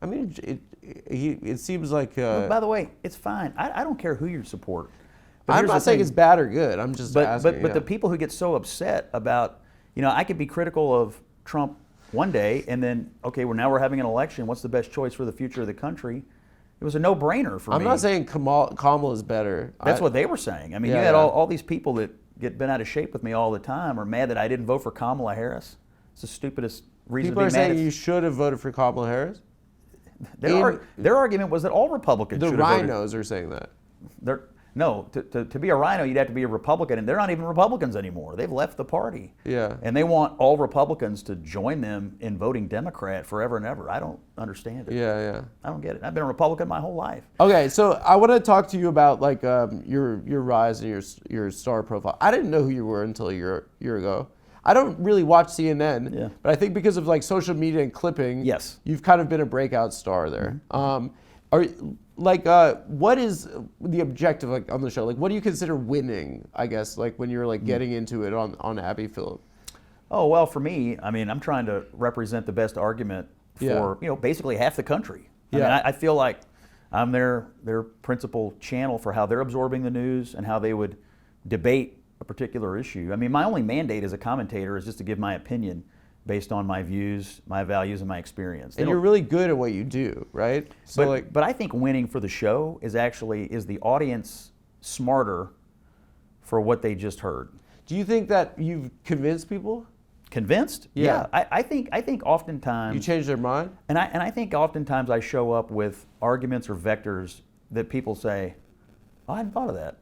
I mean, it seems like. know. By the way, it's fine. I don't care who you support. But I'm here's not the saying thing. it's bad or good. I'm just asking. But the people who get so upset about, I could be critical of Trump one day, and then now we're having an election. What's the best choice for the future of the country? It was a no-brainer for me. I'm not saying Kamala is better. That's what they were saying. I mean, you had all these people that get bent out of shape with me all the time are mad that I didn't vote for Kamala Harris. It's the stupidest reason People to are be mad. saying you should have voted for Kamala Harris. Their argument was that all Republicans The should have voted. rhinos are saying that. No, to be a rhino, you'd have to be a Republican, and they're not even Republicans anymore. They've left the party. Yeah. And they want all Republicans to join them in voting Democrat forever and ever. I don't understand it. Yeah. I don't get it. I've been a Republican my whole life. Okay, so I want to talk to you about like your rise and your star profile. I didn't know who you were until a year ago. I don't really watch CNN, but I think because of like social media and clipping, Yes. you've kind of been a breakout star there. What is the objective like on the show? Like, what do you consider winning? I guess like when you're like getting into it on Abby Phillip. Oh, well, for me, I mean, I'm trying to represent the best argument for, basically half the country. I mean, I feel like I'm their principal channel for how they're absorbing the news and how they would debate a particular issue. I mean, my only mandate as a commentator is just to give my opinion based on my views, my values, and my experience. And you're really good at what you do, right? So but I think winning for the show is the audience smarter for what they just heard. do you think that you've convinced people? Convinced? Yeah. I think oftentimes You changed their mind? And I think oftentimes I show up with arguments or vectors that people say, I hadn't thought of that.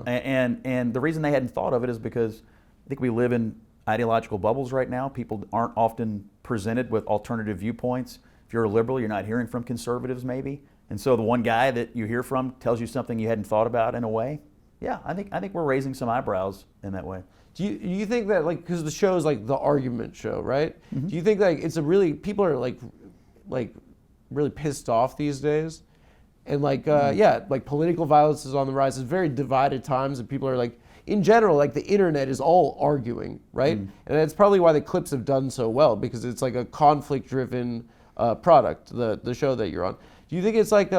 And the reason they hadn't thought of it is because I think we live in ideological bubbles right now. People aren't often presented with alternative viewpoints. If you're a liberal, you're not hearing from conservatives maybe. And so the one guy that you hear from tells you something you hadn't thought about in a way. Yeah, I think we're raising some eyebrows in that way. Do you think that, like, because the show is like the argument show, right? Mm-hmm. Do you think like it's a really, people are like really pissed off these days? And like, like political violence is on the rise. It's very divided times, and people are like, in general, like the internet is all arguing, right? And that's probably why the clips have done so well, because it's like a conflict-driven product, the show that you're on. Do you think it's like,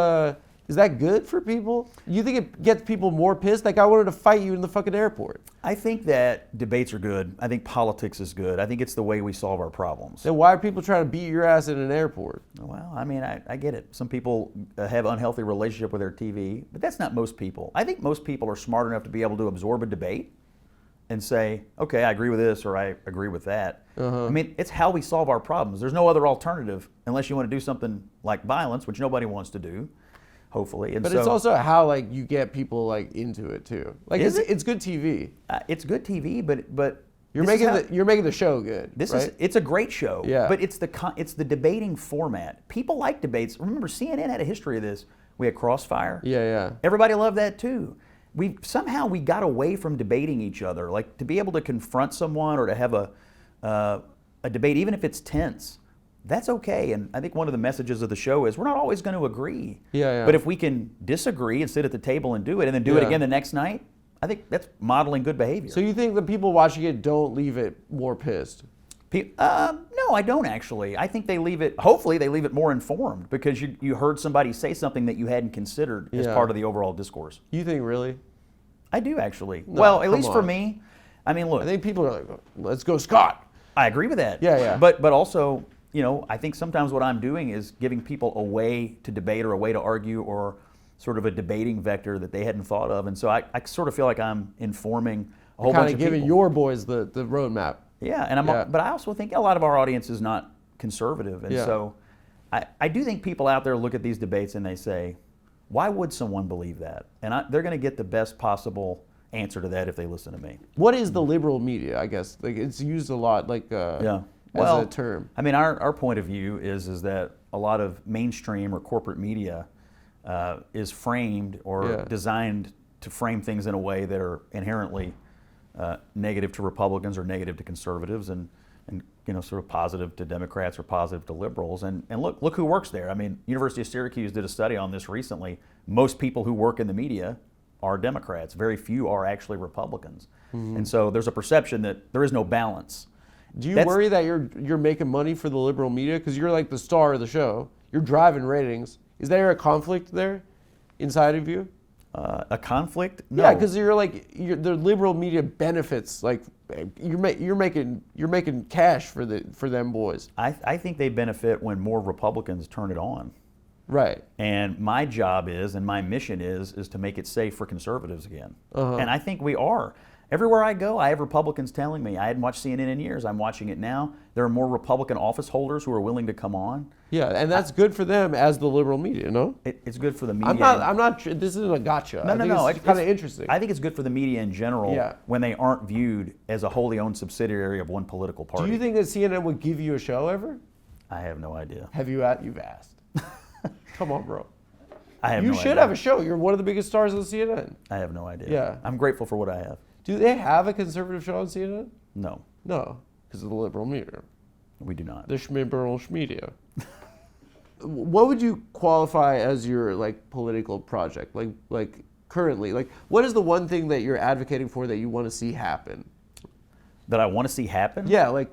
is that good for people? You think it gets people more pissed? Like, I wanted to fight you in the fucking airport. I think that debates are good. I think politics is good. I think it's the way we solve our problems. Then why are people trying to beat your ass in an airport? Well, I mean, I get it. Some people have unhealthy relationship with their TV, but that's not most people. I think most people are smart enough to be able to absorb a debate and say, okay, I agree with this or I agree with that. I mean, it's how we solve our problems. There's no other alternative unless you want to do something like violence, which nobody wants to do. Hopefully, and but so, it's also how like you get people like into it too. Like it's good TV. It's good TV, but you're making the show good. It's a great show. Yeah. But it's the debating format. People like debates. Remember, CNN had a history of this. We had Crossfire. Yeah. Everybody loved that too. We got away from debating each other. Like, to be able to confront someone or to have a debate, even if it's tense. That's okay, and I think one of the messages of the show is we're not always going to agree. Yeah. But if we can disagree and sit at the table and do it, and then do it again the next night, I think that's modeling good behavior. So you think the people watching it don't leave it more pissed? No, I don't actually. I think they leave it, hopefully they leave it more informed, because you heard somebody say something that you hadn't considered as part of the overall discourse. You think really? I do actually. No, well, at least for me. I mean, look. I think people are like, let's go Scott. I agree with that. Yeah. But also, you know, I think sometimes what I'm doing is giving people a way to debate or a way to argue or sort of a debating vector that they hadn't thought of. And so I sort of feel like I'm informing a whole bunch of people. Kind of giving your boys the roadmap. Yeah, and but I also think a lot of our audience is not conservative. And so I do think people out there look at these debates and they say, why would someone believe that? And they're going to get the best possible answer to that if they listen to me. What is the liberal media, I guess? Like, it's used a lot, like... Well, as a term. I mean, our point of view is that a lot of mainstream or corporate media is framed or designed to frame things in a way that are inherently negative to Republicans or negative to conservatives, and you know, sort of positive to Democrats or positive to liberals. And look who works there. I mean, University of Syracuse did a study on this recently. Most people who work in the media are Democrats. Very few are actually Republicans. And so there's a perception that there is no balance. Do you worry that you're making money for the liberal media? Because you're like the star of the show. You're driving ratings. Is there a conflict there inside of you? A conflict? No. Yeah, because the liberal media benefits. Like you're making cash for them boys. I think they benefit when more Republicans turn it on. Right. And my job is, and my mission is to make it safe for conservatives again. And I think we are. Everywhere I go, I have Republicans telling me. I hadn't watched CNN in years. I'm watching it now. There are more Republican office holders who are willing to come on. Yeah, and that's good for them as the liberal media, no? It's good for the media. I'm not. This isn't a gotcha. No. It's kind of interesting. I think it's good for the media in general when they aren't viewed as a wholly owned subsidiary of one political party. Do you think that CNN would give you a show ever? I have no idea. You've asked. Come on, bro. I have no idea. You should have a show. You're one of the biggest stars of CNN. I have no idea. Yeah. I'm grateful for what I have. Do they have a conservative show on CNN? No. No, because of the liberal media. We do not. The liberal media. What would you qualify as your political project? Like currently, what is the one thing that you're advocating for that you want to see happen? That I want to see happen? Yeah,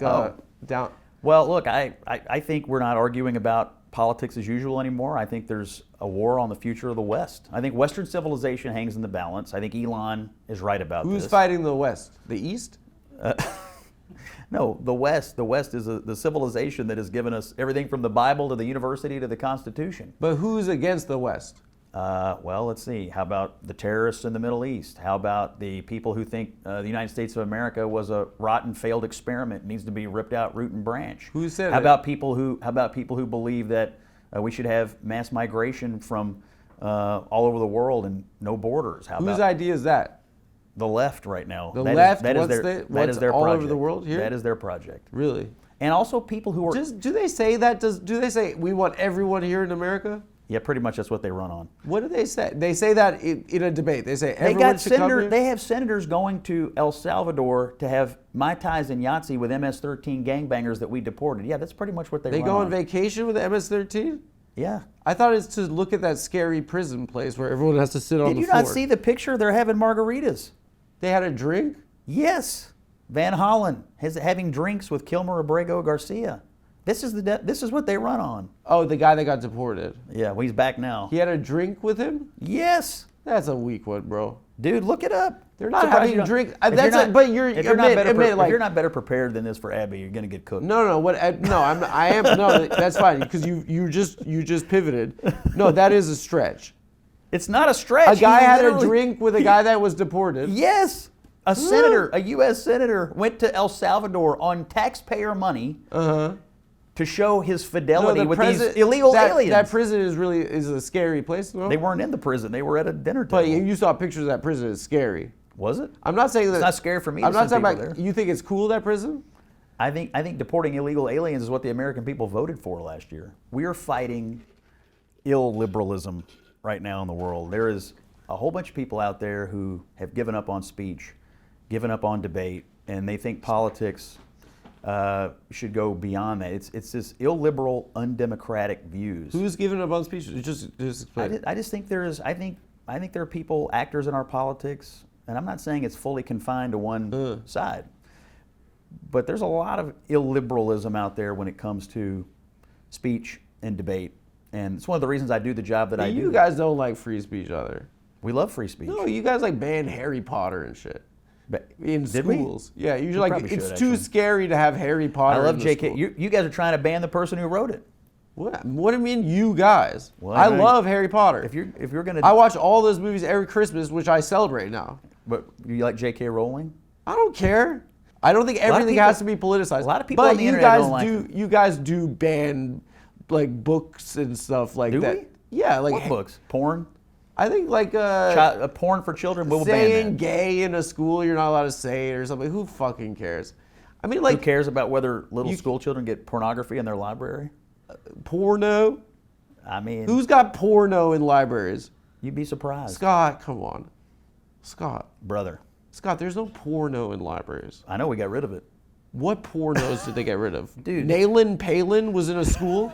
down. Well, look, I think we're not arguing about politics as usual anymore. I think there's a war on the future of the West. I think Western civilization hangs in the balance. I think Elon is right about this. Who's fighting the West? The East? No, the West. The West is the civilization that has given us everything from the Bible to the university to the Constitution. But who's against the West? Well, let's see. How about the terrorists in the Middle East? How about the people who think the United States of America was a rotten, failed experiment, needs to be ripped out root and branch? Who said How about people who believe that we should have mass migration from all over the world and no borders. How Whose about idea is that? the left right now? The That left? that is What's their, the- that is what's their all over project. the world here? That is their project. Really? And also people who are Do they say that? Do they say we want everyone here in America? yeah, pretty much that's what they run on. What do they say? They say that in a debate. They say They everyone got should come here. They have senators going to El Salvador to have Mai Tais and Yahtzee with MS-13 gangbangers that we deported. Yeah, that's pretty much what they They run go on on. vacation with the MS-13? Yeah. I thought it's to look at that scary prison place where everyone has to sit on Did the you floor. not see the picture? They're having margaritas. They had a drink? Yes. Van Hollen is having drinks with Kilmer Abrego Garcia. This is what they run on. Oh, the guy that got deported. Yeah, well, he's back now. He had a drink with him? Yes. That's a weak one, bro. Dude, look it up. They're not Surprised having you don't- drink. if That's you're not- it, but you're if you're not better admit, like if you're not better prepared than this for Abby, you're gonna get cooked. no, I am no. That's fine because you just pivoted. No, that is a stretch. It's not a stretch. A guy He had a literally- drink with a guy that was deported. Yes. A senator, a U.S. senator, went to El Salvador on taxpayer money to show his fidelity with these illegal aliens. That prison is a scary place. Though. They weren't in the prison. They were at a dinner But table. you saw pictures of that prison. It's scary. Was it? I'm not saying that. It's not scary for me to I'm not send talking people about. there. You think it's cool that prison? I think deporting illegal aliens is what the American people voted for last year. We are fighting illiberalism right now in the world. There is a whole bunch of people out there who have given up on speech, given up on debate, and they think politics should go beyond that. It's this illiberal, undemocratic views. Who's giving up on speech? Just explain. I just think there is. I think there are people, actors in our politics, and I'm not saying it's fully confined to one side, but there's a lot of illiberalism out there when it comes to speech and debate, and it's one of the reasons I do the job that I do. You guys don't like free speech either. We love free speech. No, you guys like ban Harry Potter and shit. But In did we? schools. Yeah, you're We like, probably it's should, too actually. scary to have Harry I Potter love in the J.K. school. You guys are trying to ban the person who wrote it. What do you mean, you guys? Well, I I know- love Harry Potter. If you're gonna, I watch all those movies every Christmas, which I celebrate now. but you like J.K. Rowling? I don't care. I don't think everything has to be politicized. a lot of people but on the you internet guys don't like do. it. You guys do ban like books and stuff like Do that. we? Yeah, like What books? Porn? I think like Porn for children? We'll saying ban that. gay in a school, you're not allowed to say it or something. Who fucking cares? I mean, like Who cares about whether little school children get pornography in their library? porno. I mean, Who's got porno in libraries? you'd be surprised, Scott, come on. Scott, brother. there's no porno in libraries. I know we got rid of it. What pornos did they get rid of? Dude. Nayland Palin was in a school?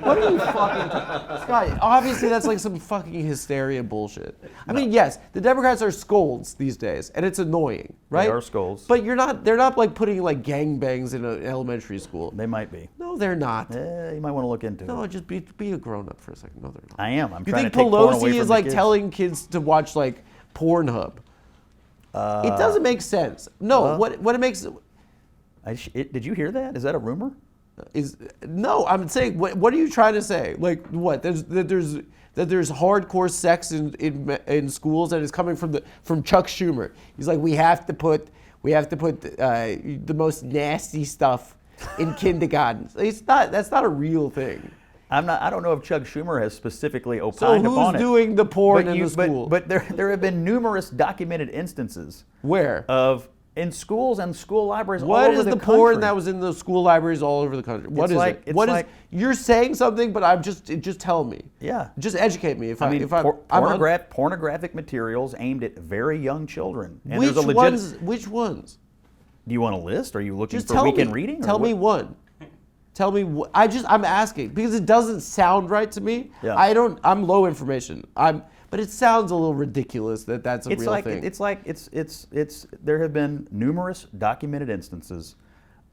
What are you fucking Scott, obviously that's like some fucking hysteria bullshit. I mean, yes, the Democrats are scolds these days, and it's annoying, right? are scolds. But they're not like putting like gangbangs in an elementary school. They might be. No, they're not. You might want to look into it. No, just be a grown up for a second. No, they're not. I am. I'm You trying think to take porn away Pelosi from is the like kids. telling kids to watch like Pornhub? It doesn't make sense. No, well- what it makes Did you hear that? Is that a rumor? is no. I'm saying what are you trying to say? Like what? There's hardcore sex in schools and it's coming from Chuck Schumer. He's like we have to put the most nasty stuff in kindergarten. That's not a real thing. I don't know if Chuck Schumer has specifically So opined upon who's it. doing the porn in the school? But there have been numerous documented instances Where? in schools and school libraries all What over is the the porn country. that was in the school libraries all over the country? What It's is like- it? it's What is like- you're saying something, but just tell me. Yeah. Just educate me. I mean, pornographic materials aimed at very young children. And Which there's a ones? Which ones? Do you want a list? Are you looking Just for tell weekend me. reading? or Tell me what? one. Tell me. I'm asking because it doesn't sound right to me. Yeah. I'm low information. But it sounds a little ridiculous that that's a It's real like thing. it's there have been numerous documented instances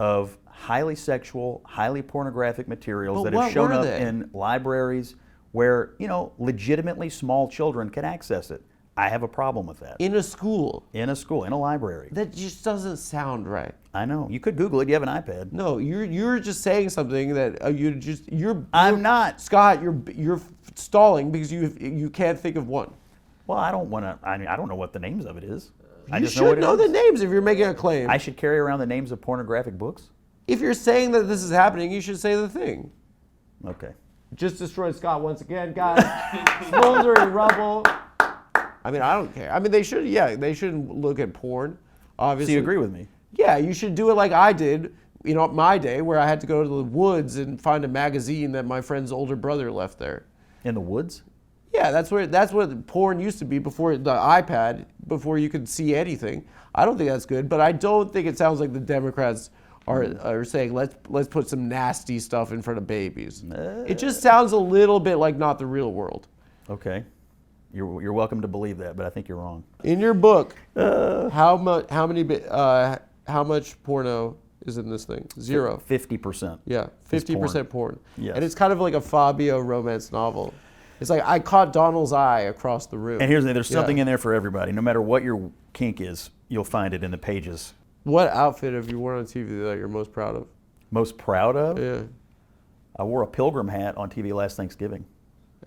of highly sexual, highly pornographic materials But that have what shown were up they? in libraries where, legitimately small children can access it. I have a problem with that. in a school. In a school, in a library. That just doesn't sound right. I know. You could Google it. You have an iPad. No, you're just saying something that you're. I'm not. Scott, you're stalling because you can't think of one. Well, I don't want to. I don't know what the names of it is. I You just should know what it know the is. names if you're making a claim. I should carry around the names of pornographic books. If you're saying that this is happening, you should say the thing. Okay. just destroyed Scott once again, guys. Smoldering rubble. I mean, I don't care. I mean, they shouldn't look at porn, obviously. So you agree with me? Yeah, you should do it like I did, my day, where I had to go to the woods and find a magazine that my friend's older brother left there. In the woods? Yeah, that's what porn used to be before the iPad, before you could see anything. I don't think that's good, but I don't think it sounds like the Democrats are saying let's put some nasty stuff in front of babies. It just sounds a little bit like not the real world. Okay. You're welcome to believe that, but I think you're wrong. In your book, how much porno is in this thing? 0. 50%. Yeah, 50% porn. Yes. And it's kind of like a Fabio romance novel. It's like I caught Donald's eye across the room. And here's the thing, there's something in there for everybody. No matter what your kink is, you'll find it in the pages. What outfit have you worn on TV that you're most proud of? Most proud of? Yeah. I wore a pilgrim hat on TV last Thanksgiving.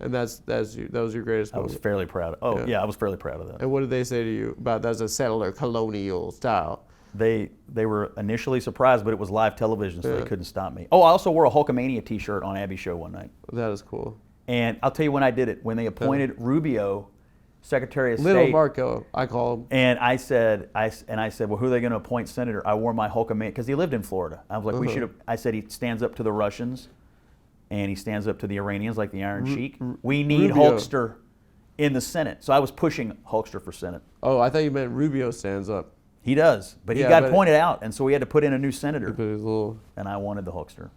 And that was your greatest I moment? was fairly proud of. Oh, yeah, I was fairly proud of that. And what did they say to you about that's a settler colonial style? They were initially surprised, but it was live television, so they couldn't stop me. Oh, I also wore a Hulkamania t-shirt on Abby's show one night. That is cool. And I'll tell you when I did it, when they appointed Rubio Secretary of Little State. Marco, I call him. And I said, well, who are they going to appoint senator? I wore my Hulkamania, because he lived in Florida. I was like, I said he stands up to the Russians, and he stands up to the Iranians like the Iron Sheik. We need Rubio. Hulkster in the Senate. So I was pushing Hulkster for Senate. Oh, I thought you meant Rubio stands up. He does, but he got pointed out, and so we had to put in a new senator. And I wanted the Hulkster.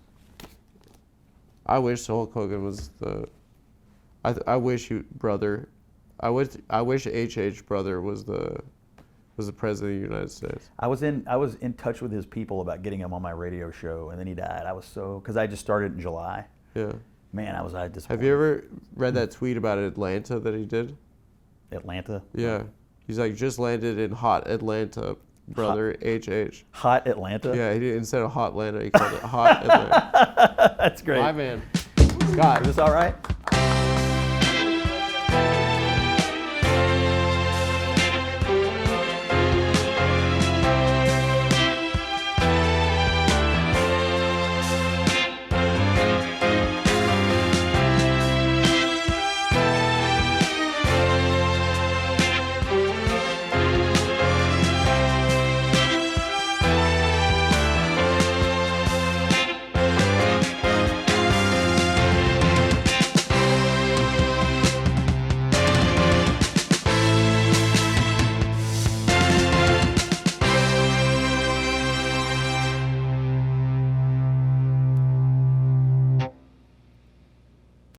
I wish Hulk Hogan was the. I wish brother. I wish HH brother was the president of the United States. I was in touch with his people about getting him on my radio show, and then he died. I was because I just started in July. Yeah. Man, I disappointed. Have you ever read that tweet about Atlanta that he did? Atlanta? Yeah. He's like, just landed in hot Atlanta, brother, HH. Hot Atlanta? Yeah, instead of hot Atlanta, he called it hot Atlanta. That's great. My man. God, is this all right?